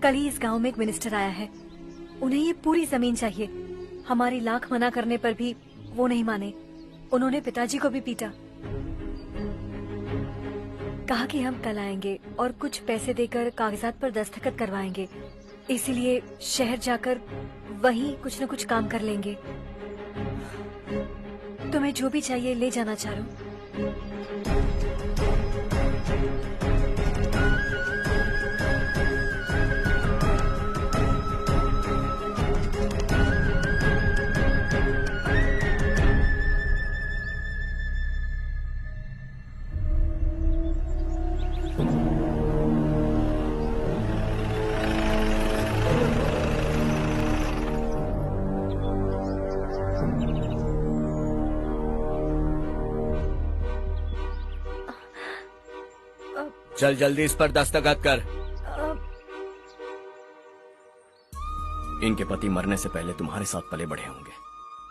कल ही इस गांव में एक मिनिस्टर आया है, उन्हें ये पूरी जमीन चाहिए। हमारी लाख मना करने पर भी वो नहीं माने। उन्होंने पिताजी को भी पीटा। कहा कि हम कल आएंगे और कुछ पैसे देकर कागजात पर दस्तखत करवाएंगे। इसीलिए शहर जाकर वहीं कुछ न कुछ काम कर लेंगे। तुम्हें जो भी चाहिए ले जाना चारो। चल जल्दी इस पर दस्तखत कर। इनके पति मरने से पहले तुम्हारे साथ पले बढ़े होंगे।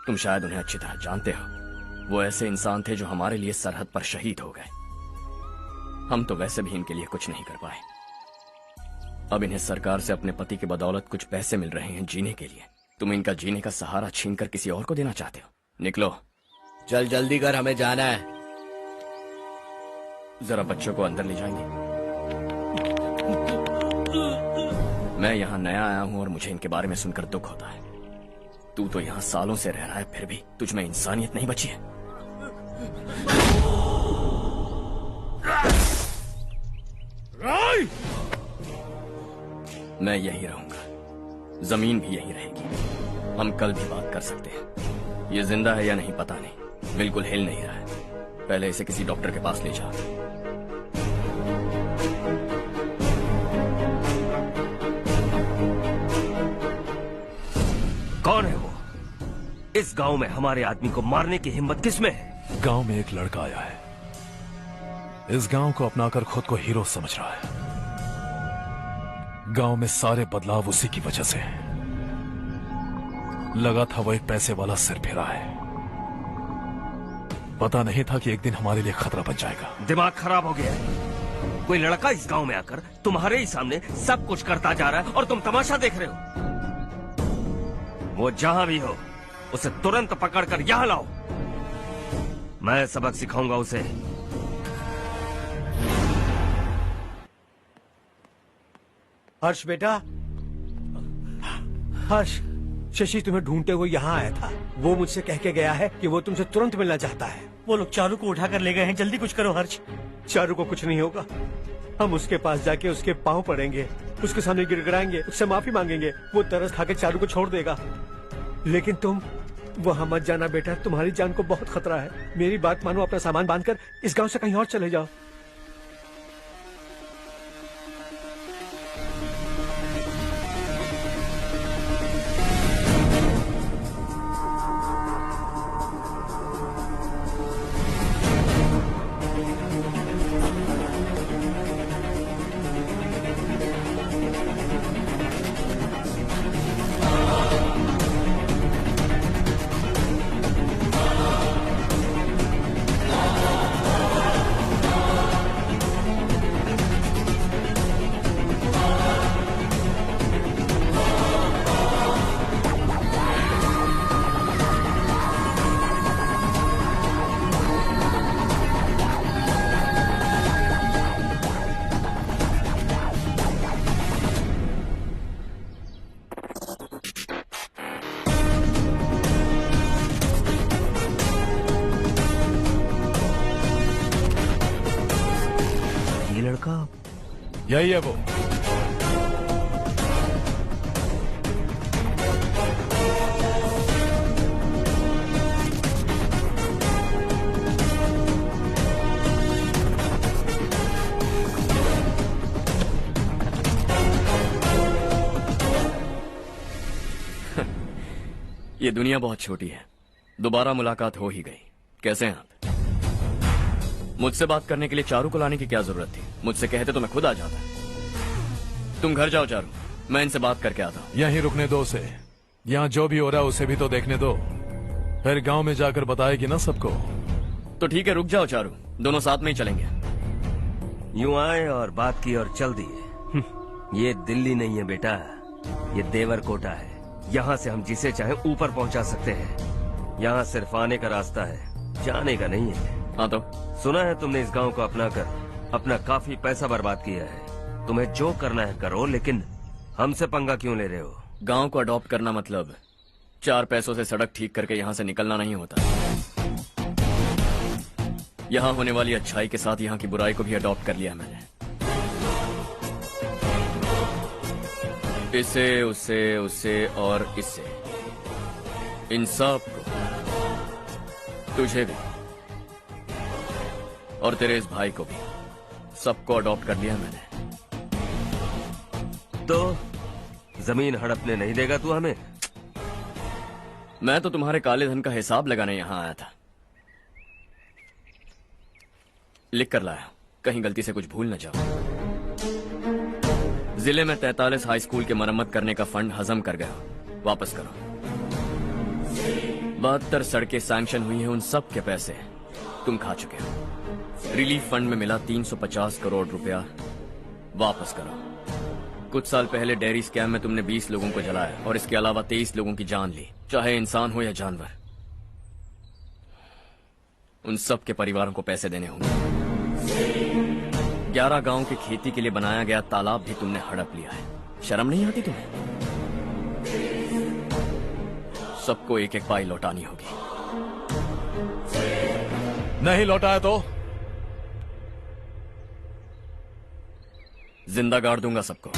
तुम शायद उन्हें अच्छी तरह जानते हो। वो ऐसे इंसान थे जो हमारे लिए सरहद पर शहीद हो गए। हम तो वैसे भी इनके लिए कुछ नहीं कर पाए। अब इन्हें सरकार से अपने पति की बदौलत कुछ पैसे मिल रहे हैं जीने के लिए। तुम इनका जीने का सहारा छीनकर किसी और को देना चाहते हो। निकलो। चल जल्दी कर, हमें जाना है। जरा बच्चों को अंदर ले जाएंगे। मैं यहाँ नया आया हूँ और मुझे इनके बारे में सुनकर दुख होता है। तू तो यहाँ सालों से रह रहा है, फिर भी तुझ में इंसानियत नहीं बची है। मैं यही रहूंगा, जमीन भी यही रहेगी। हम कल भी बात कर सकते हैं। ये जिंदा है या नहीं पता नहीं, बिल्कुल हिल नहीं रहा है। पहले इसे किसी डॉक्टर के पास ले जा। कौन है वो? इस गांव में हमारे आदमी को मारने की हिम्मत किसमें है? गांव में एक लड़का आया है, इस गांव को अपनाकर खुद को हीरो समझ रहा है। गांव में सारे बदलाव उसी की वजह से हैं। लगा था वो एक पैसे वाला सिर फिरा है। पता नहीं था कि एक दिन हमारे लिए खतरा बन जाएगा। दिमाग खराब हो गया है। कोई लड़का इस गांव में आकर तुम्हारे ही सामने सब कुछ करता जा रहा है और तुम तमाशा देख रहे हो। वो जहां भी हो उसे तुरंत पकड़कर यहां लाओ। मैं सबक सिखाऊंगा उसे। हर्ष बेटा, हर्ष, शशि तुम्हें ढूंढते हुए यहाँ आया था। वो मुझसे कह के गया है कि वो तुमसे तुरंत मिलना चाहता है। वो लोग चारू को उठाकर ले गए हैं, जल्दी कुछ करो हर्ष। चारू को कुछ नहीं होगा। हम उसके पास जाके उसके पांव पड़ेंगे, उसके सामने गिड़गिड़ाएंगे, उससे माफी मांगेंगे। वो तरस खा के चारू को छोड़ देगा। लेकिन तुम वहाँ मत जाना बेटा, तुम्हारी जान को बहुत खतरा है। मेरी बात मानो, अपना सामान बांधकर इस गांव से कहीं और चले जाओ। यही है वो। ये दुनिया बहुत छोटी है। दोबारा मुलाकात हो ही गई। कैसे हैं आप? मुझसे बात करने के लिए चारू को लाने की क्या जरूरत थी? मुझसे कहते तो मैं खुद आ जाता। तुम घर जाओ चारू, मैं इनसे बात करके आता हूँ। यहीं रुकने दो उसे। यहाँ जो भी हो रहा है उसे भी तो देखने दो, फिर गांव में जाकर बताएगी ना सबको। तो ठीक है, रुक जाओ चारू, दोनों साथ में ही चलेंगे। यूं आए और बात की और चल दिए। ये दिल्ली नहीं है बेटा, ये देवरकोटा है। यहाँ से हम जिसे चाहे ऊपर पहुँचा सकते हैं। यहाँ सिर्फ आने का रास्ता है, जाने का नहीं है। हाँ तो सुना है तुमने इस गांव को अपना कर अपना काफी पैसा बर्बाद किया है। तुम्हें जो करना है करो, लेकिन हमसे पंगा क्यों ले रहे हो? गांव को अडॉप्ट करना मतलब 4 पैसों से सड़क ठीक करके यहाँ से निकलना नहीं होता। यहाँ होने वाली अच्छाई के साथ यहाँ की बुराई को भी अडॉप्ट कर लिया मैंने। इसे, उसे, उससे और इससे, इन सब को, तुझे भी और तेरे इस भाई को भी, सबको अडॉप्ट कर लिया मैंने। तो जमीन हड़पने नहीं देगा तू हमें? मैं तो तुम्हारे काले धन का हिसाब लगाने यहाँ आया था। लिख कर लाया, कहीं गलती से कुछ भूल न जाओ। जिले में 43 हाई स्कूल के मरम्मत करने का फंड हजम कर गया, वापस करो। 72 सड़कें सैंक्शन हुई हैं, उन सब के पैसे तुम खा चुके हो। रिलीफ फंड में मिला 350 करोड़ रुपया, वापस करो। कुछ साल पहले डेयरी स्कैम में तुमने 20 लोगों को जलाया और इसके अलावा 23 लोगों की जान ली, चाहे इंसान हो या जानवर। उन सब के परिवारों को पैसे देने होंगे। 11 गांव की खेती के लिए बनाया गया तालाब भी तुमने हड़प लिया है। शर्म नहीं आती तुम्हें? सबको एक एक पाई लौटानी होगी। नहीं लौटाया तो जिंदा गाड़ दूंगा सबको।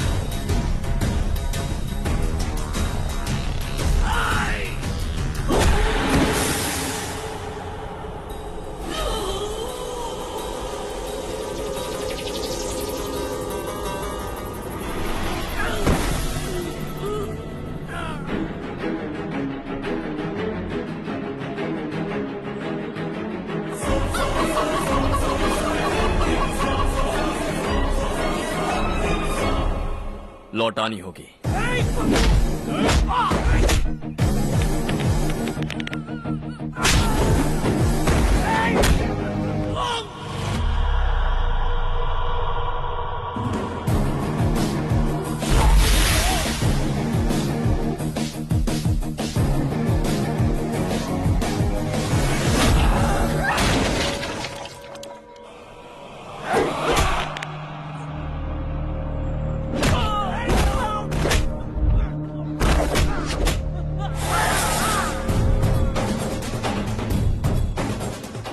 लौटानी होगी।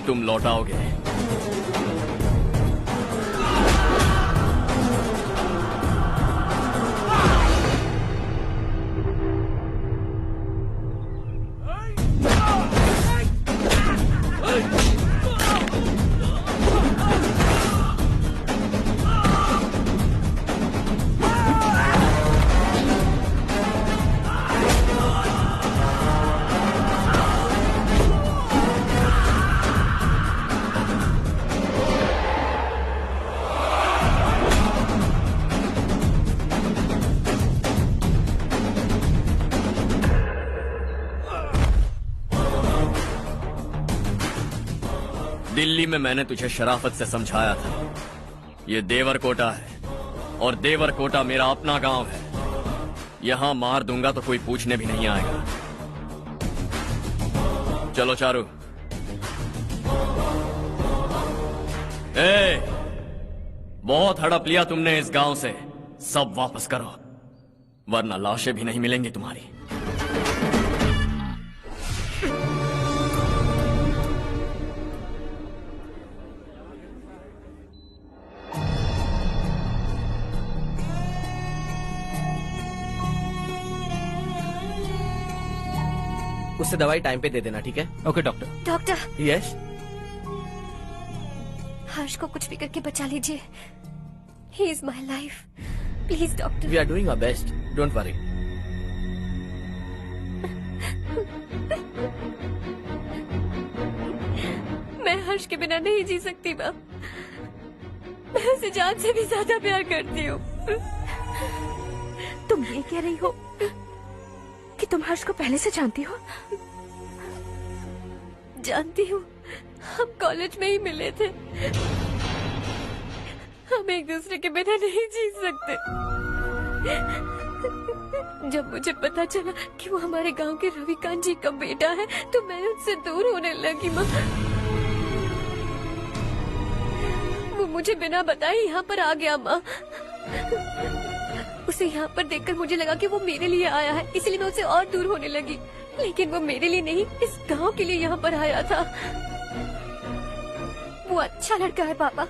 तुम लौटाओगे। दिल्ली में मैंने तुझे शराफत से समझाया था, ये देवर कोटा है और देवर कोटा मेरा अपना गांव है। यहां मार दूंगा तो कोई पूछने भी नहीं आएगा। चलो चारू। बहुत हड़प लिया तुमने इस गांव से, सब वापस करो वरना लाशें भी नहीं मिलेंगी तुम्हारी। उससे दवाई टाइम पे दे देना, ठीक है? Okay doctor. Doctor. Yes. Harsh को कुछ भी करके बचा लीजिए। He is my life, please doctor. We are doing our best, don't worry. मैं हर्ष के बिना नहीं जी सकती माँ। मैं उसे जान से भी ज्यादा प्यार करती हूँ। तुम ये कह रही हो कि तुम हर्ष को पहले से जानती हो? जानती हूँ, हम कॉलेज में ही मिले थे। हम एक दूसरे के बिना नहीं जी सकते। जब मुझे पता चला कि वो हमारे गांव के रविकांत जी का बेटा है तो मैं उनसे दूर होने लगी माँ। वो मुझे बिना बताए यहाँ पर आ गया माँ। उसे यहाँ पर देखकर मुझे लगा कि वो मेरे लिए आया है, इसलिए मैं उससे और दूर होने लगी। लेकिन वो मेरे लिए नहीं, इस गांव के लिए यहाँ पर आया था। वो अच्छा लड़का है पापा,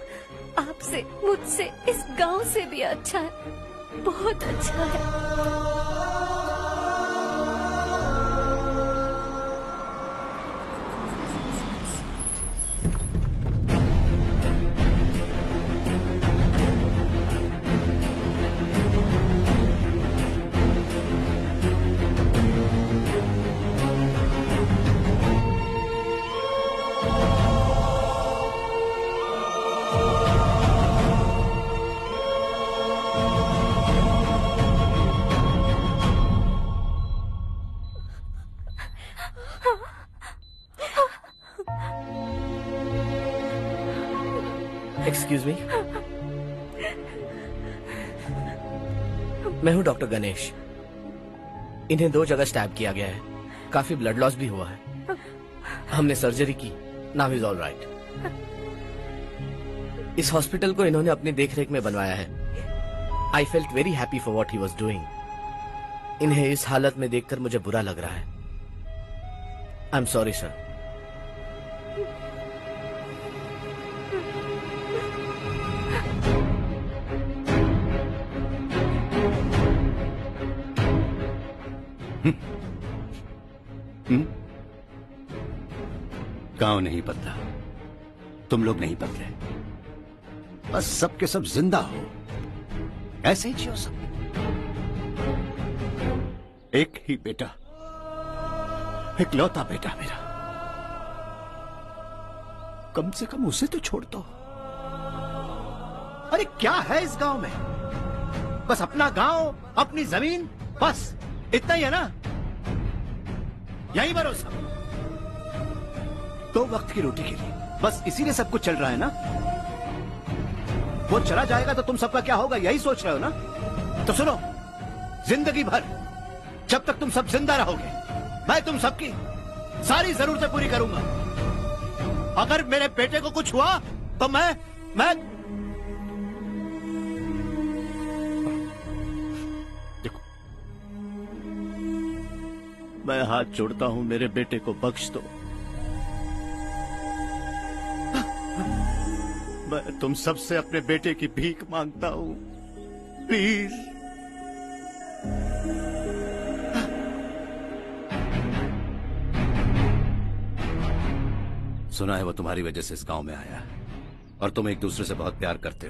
आपसे, मुझसे, इस गांव से भी अच्छा है, बहुत अच्छा है। एक्सक्यूज मी, मैं हूं डॉक्टर गणेश। इन्हें 2 जगह स्टैब किया गया है, काफी ब्लड लॉस भी हुआ है। हमने सर्जरी की, नाउ इज ऑल राइट। इस हॉस्पिटल को इन्होंने अपनी देखरेख में बनवाया है। I felt very happy for what he was doing. इन्हें इस हालत में देखकर मुझे बुरा लग रहा है। I am sorry sir. गांव नहीं बदला, तुम लोग नहीं बदले, बस सब के सब जिंदा हो, ऐसे ही जियो सब। एक ही बेटा, इकलौता बेटा मेरा, कम से कम उसे तो छोड़ दो। अरे क्या है इस गांव में? बस अपना गांव, अपनी जमीन, बस इतना ही है ना? यही भरोसा, 2 वक्त की रोटी के लिए, बस इसीलिए सब कुछ चल रहा है ना? वो चला जाएगा तो तुम सबका क्या होगा, यही सोच रहे हो ना? तो सुनो, जिंदगी भर जब तक तुम सब जिंदा रहोगे, मैं तुम सबकी सारी जरूरतें पूरी करूंगा। अगर मेरे बेटे को कुछ हुआ तो मैं देखो, मैं हाथ जोड़ता हूं, मेरे बेटे को बख्श दो। मैं तुम सबसे अपने बेटे की भीख मांगता हूं, प्लीज। सुना है वो तुम्हारी वजह से इस गांव में आया है और तुम एक दूसरे से बहुत प्यार करते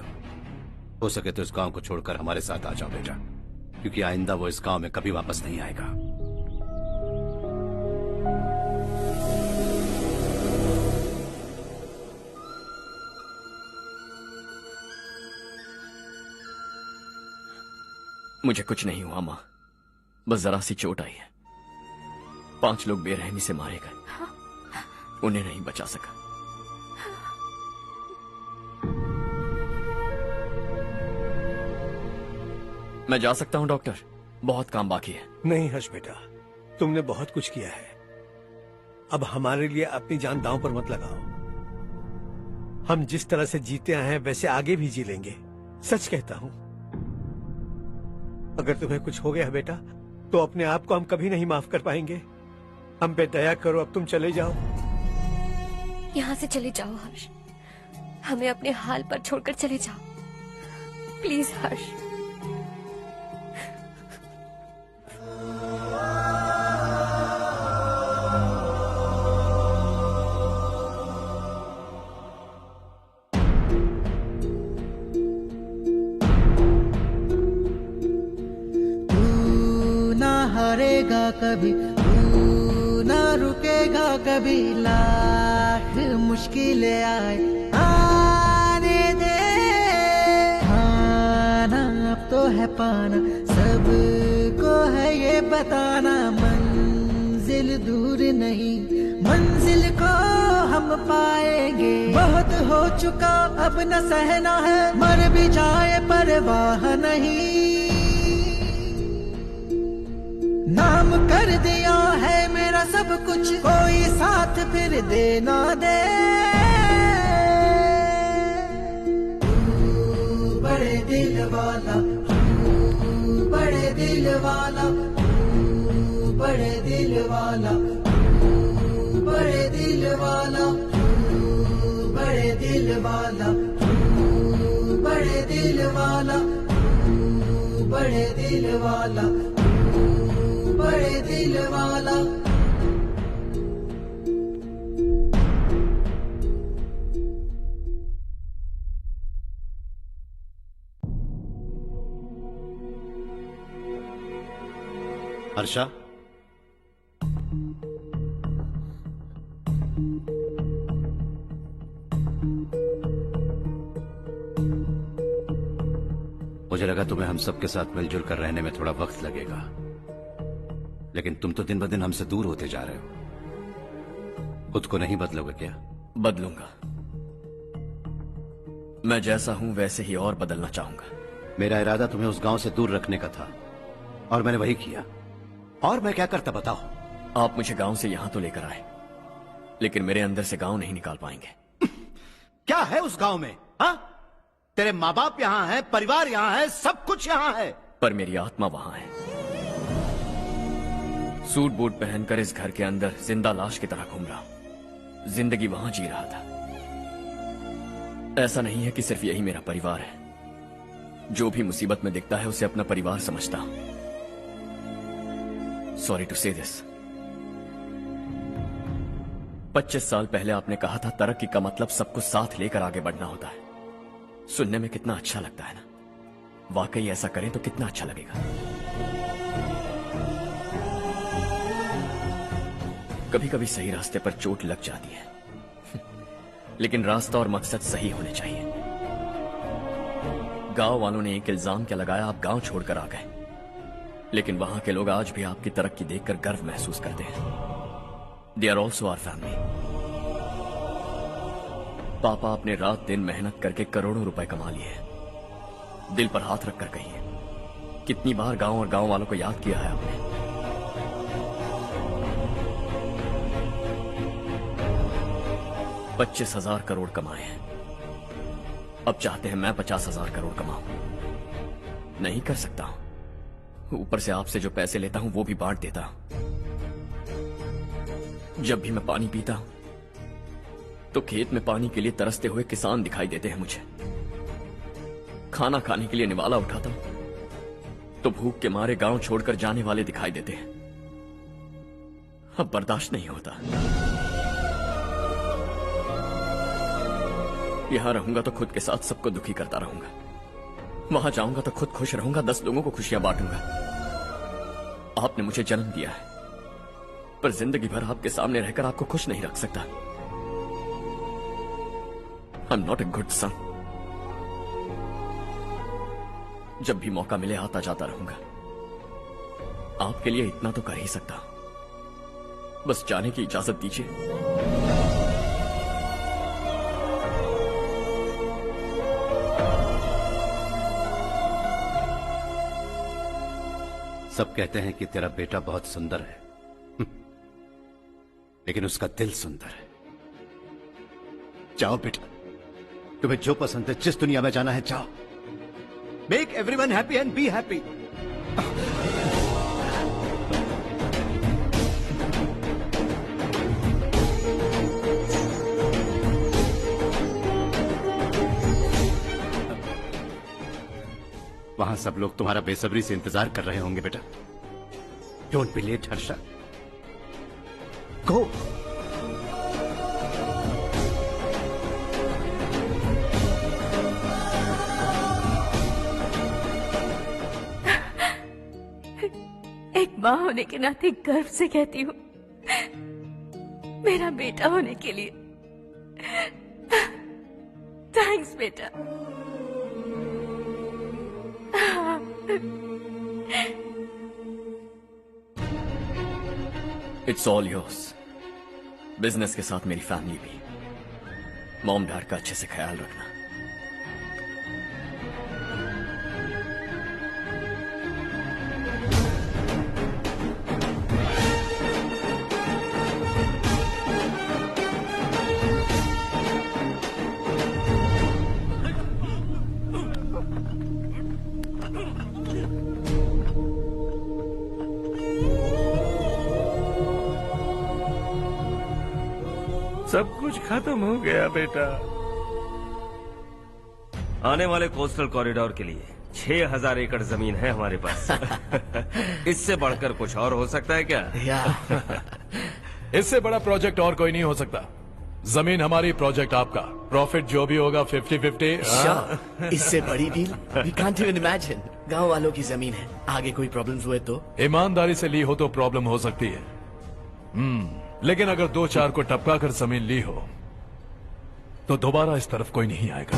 हो सके तो इस गांव को छोड़कर हमारे साथ आ जाओ बेटा, क्योंकि आइंदा वो इस गांव में कभी वापस नहीं आएगा। मुझे कुछ नहीं हुआ माँ, बस जरा सी चोट आई है। 5 लोग बेरहमी से मारे गए, उन्हें नहीं बचा सका। मैं जा सकता हूं डॉक्टर, बहुत काम बाकी है। नहीं हर्ष बेटा, तुमने बहुत कुछ किया है, अब हमारे लिए अपनी जान दांव पर मत लगाओ। हम जिस तरह से जीते आए हैं वैसे आगे भी जी लेंगे, सच कहता हूं। अगर तुम्हें कुछ हो गया बेटा तो अपने आप को हम कभी नहीं माफ कर पाएंगे। हम पे दया करो, अब तुम चले जाओ। यहाँ से चले जाओ हर्ष, हमें अपने हाल पर छोड़कर चले जाओ, प्लीज हर्ष। हारेगा कभी, तू ना रुकेगा कभी, लाख मुश्किलें आए आने दे। खाना अब तो है पाना, सबको है ये बताना, मंजिल दूर नहीं, मंजिल को हम पाएंगे। बहुत हो चुका अब न सहना है, मर भी जाए परवाह नहीं। नाम कर दिया है मेरा सब कुछ, कोई साथ फिर देना दे। तू बड़े दिल वाला, तू बड़े दिल वाला, तू बड़े दिल वाला, तू बड़े दिल वाला, तू बड़े दिल वाला, तू बड़े दिल वाला, तू बड़े दिल वाला, बड़े दिल वाला। हर्षा, मुझे लगा तुम्हें हम सबके साथ मिलजुल कर रहने में थोड़ा वक्त लगेगा, लेकिन तुम तो दिन ब दिन हमसे दूर होते जा रहे हो। खुद को नहीं बदलोगे क्या? बदलूंगा, मैं जैसा हूं वैसे ही और बदलना चाहूंगा। मेरा इरादा तुम्हें उस गांव से दूर रखने का था और मैंने वही किया। और मैं क्या करता बताओ? आप मुझे गांव से यहां तो लेकर आए, लेकिन मेरे अंदर से गांव नहीं निकाल पाएंगे। क्या है उस गांव में? हाँ, तेरे माँ बाप यहाँ हैं, परिवार यहाँ है, सब कुछ यहाँ है, पर मेरी आत्मा वहां है। सूट बूट पहनकर इस घर के अंदर जिंदा लाश की तरह घूम रहा हूं, जिंदगी वहां जी रहा था। ऐसा नहीं है कि सिर्फ यही मेरा परिवार है, जो भी मुसीबत में दिखता है उसे अपना परिवार समझता हूं। सॉरी टू से दिस। 25 साल पहले आपने कहा था तरक्की का मतलब सबको साथ लेकर आगे बढ़ना होता है। सुनने में कितना अच्छा लगता है ना? वाकई ऐसा करें तो कितना अच्छा लगेगा। कभी कभी सही रास्ते पर चोट लग जाती है, लेकिन रास्ता और मकसद सही होने चाहिए। गांव वालों ने एक इल्जाम क्या लगाया, आप गांव छोड़कर आ गए, लेकिन वहां के लोग आज भी आपकी तरक्की देखकर गर्व महसूस करते हैं। They are also our family. पापा आपने रात दिन मेहनत करके करोड़ों रुपए कमा लिए हैं। दिल पर हाथ रखकर कहिए, कितनी बार गांव और गांव वालों को याद किया है आपने? $25,000 करोड़ कमाए हैं, अब चाहते हैं मैं 50,000 करोड़ कमाऊं। नहीं कर सकता हूं। ऊपर से आपसे जो पैसे लेता हूं वो भी बांट देता हूं। जब भी मैं पानी पीता हूं तो खेत में पानी के लिए तरसते हुए किसान दिखाई देते हैं मुझे। खाना खाने के लिए निवाला उठाता हूं तो भूख के मारे गांव छोड़कर जाने वाले दिखाई देते हैं। अब बर्दाश्त नहीं होता। यहां रहूंगा तो खुद के साथ सबको दुखी करता रहूंगा, वहां जाऊंगा तो खुद खुश रहूंगा, 10 लोगों को खुशियां बांटूंगा। आपने मुझे जन्म दिया है, पर जिंदगी भर आपके सामने रहकर आपको खुश नहीं रख सकता। I am not a good son. जब भी मौका मिले आता जाता रहूंगा। आपके लिए इतना तो कर ही सकता हूं, बस जाने की इजाजत दीजिए। सब कहते हैं कि तेरा बेटा बहुत सुंदर है, लेकिन उसका दिल सुंदर है। जाओ बेटा, तुम्हें जो पसंद है, जिस दुनिया में जाना है जाओ। Make everyone happy and be happy. वहां सब लोग तुम्हारा बेसब्री से इंतजार कर रहे होंगे बेटा। डोंट बी लेट हर्षा, गो। एक माँ होने के नाते गर्व से कहती हूँ, मेरा बेटा होने के लिए थैंक्स बेटा। It's all yours. बिजनेस के साथ मेरी फैमिली भी। मॉम डैड का अच्छे से ख्याल रखना। सब कुछ खत्म हो गया बेटा। आने वाले कोस्टल कॉरिडोर के लिए 6000 एकड़ जमीन है हमारे पास। इससे बढ़कर कुछ और हो सकता है क्या? इससे बड़ा प्रोजेक्ट और कोई नहीं हो सकता। जमीन हमारी, प्रोजेक्ट आपका। प्रॉफिट जो भी होगा 50-50। इससे बड़ी deal we can't even imagine. गांव वालों की जमीन है, आगे कोई प्रॉब्लम्स हुए तो? ईमानदारी से ली हो तो प्रॉब्लम हो सकती है, लेकिन अगर 2-4 को टपका कर जमीन ली हो तो दोबारा इस तरफ कोई नहीं आएगा।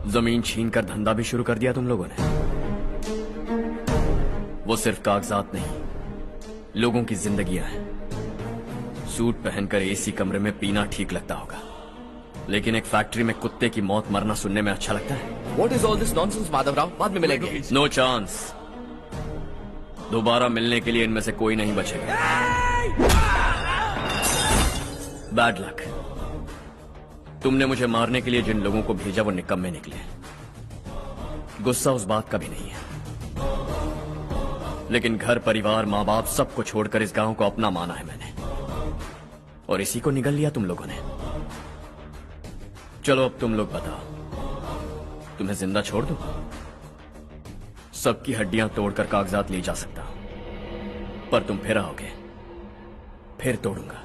जमीन छीन कर धंधा भी शुरू कर दिया तुम लोगों ने। वो सिर्फ कागजात नहीं, लोगों की जिंदगियां हैं। सूट पहनकर एसी कमरे में पीना ठीक लगता होगा, लेकिन एक फैक्ट्री में कुत्ते की मौत मरना सुनने में अच्छा लगता है। What is all this nonsense, Madhavrao? बाद में मिलेंगे। No chance. दोबारा मिलने के लिए इनमें से कोई नहीं बचेगा। Bad luck. तुमने मुझे मारने के लिए जिन लोगों को भेजा वो निकम्मे निकले। गुस्सा उस बात का भी नहीं है, लेकिन घर परिवार माँ बाप सबको छोड़कर इस गांव को अपना माना है मैंने, और इसी को निगल लिया तुम लोगों ने। चलो अब तुम लोग बताओ, तुम्हें जिंदा छोड़ दूं? सबकी हड्डियां तोड़कर कागजात ले जा सकता हूं, पर तुम फिर आओगे, फिर तोड़ूंगा।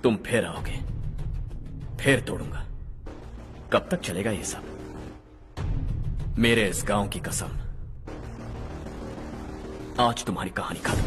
तुम फिर आओगे, फिर तोड़ूंगा। कब तक चलेगा ये सब? मेरे इस गांव की कसम, आज तुम्हारी कहानी खत्म।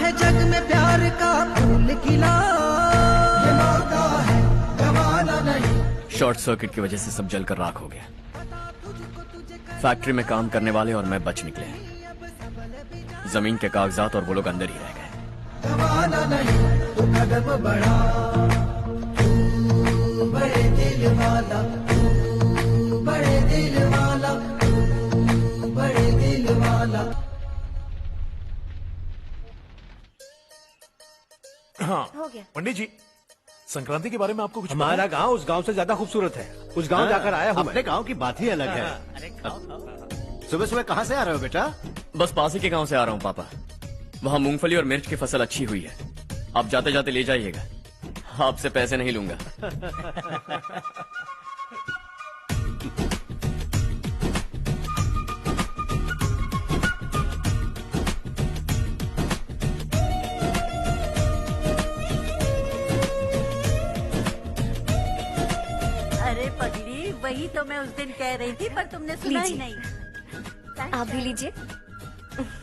है जग में प्यार का फूल खिला, ये मौका है गवाना नहीं। शॉर्ट सर्किट की वजह से सब जलकर राख हो गया। फैक्ट्री में काम करने वाले और मैं बच निकले। जमीन के कागजात और वो लोग अंदर ही रह गए। गवाना नहीं तू कदम बढ़ा, तू बड़े दिल वाला, तू बड़े दिल वाला, तू बड़े दिल वाला। हाँ हो गया। पंडित जी, संक्रांति के बारे में आपको कुछ हमारा गांव उस गांव से ज्यादा खूबसूरत है। उस गांव जाकर आया हूँ। अपने गांव की बात ही अलग है। सुबह सुबह कहाँ से आ रहे हो बेटा? बस पास ही के गांव से आ रहा हूँ पापा। वहाँ मूंगफली और मिर्च की फसल अच्छी हुई है। आप जाते जाते ले जाइएगा। आपसे पैसे नहीं लूंगा। अरे पगली, वही तो मैं उस दिन कह रही थी पर तुमने सुना ही नहीं। आप भी लीजिए।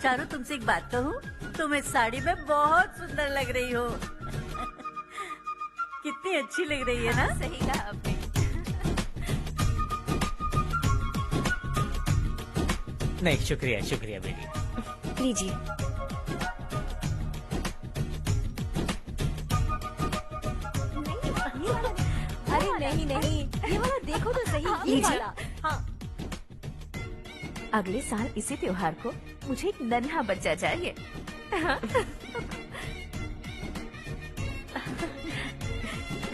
चारू, तुमसे एक बात कहूँ, तुम इस साड़ी में बहुत सुंदर लग रही हो। कितनी अच्छी लग रही है ना? सही कहा आपने। नहीं, शुक्रिया शुक्रिया बेटी। लीजिए। अरे नहीं नहीं, ये वाला देखो तो सही। ये वाला। हाँ। अगले साल इसी त्योहार को मुझे एक नन्हा बच्चा चाहिए।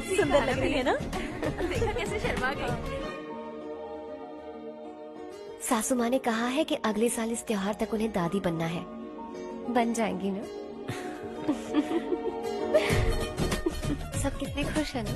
सुंदर लग रही है ना? देखा कैसे शर्मा गई। सासू माँ ने कहा है कि अगले साल इस त्योहार तक उन्हें दादी बनना है। बन जाएंगी ना? सब कितने खुश है ना?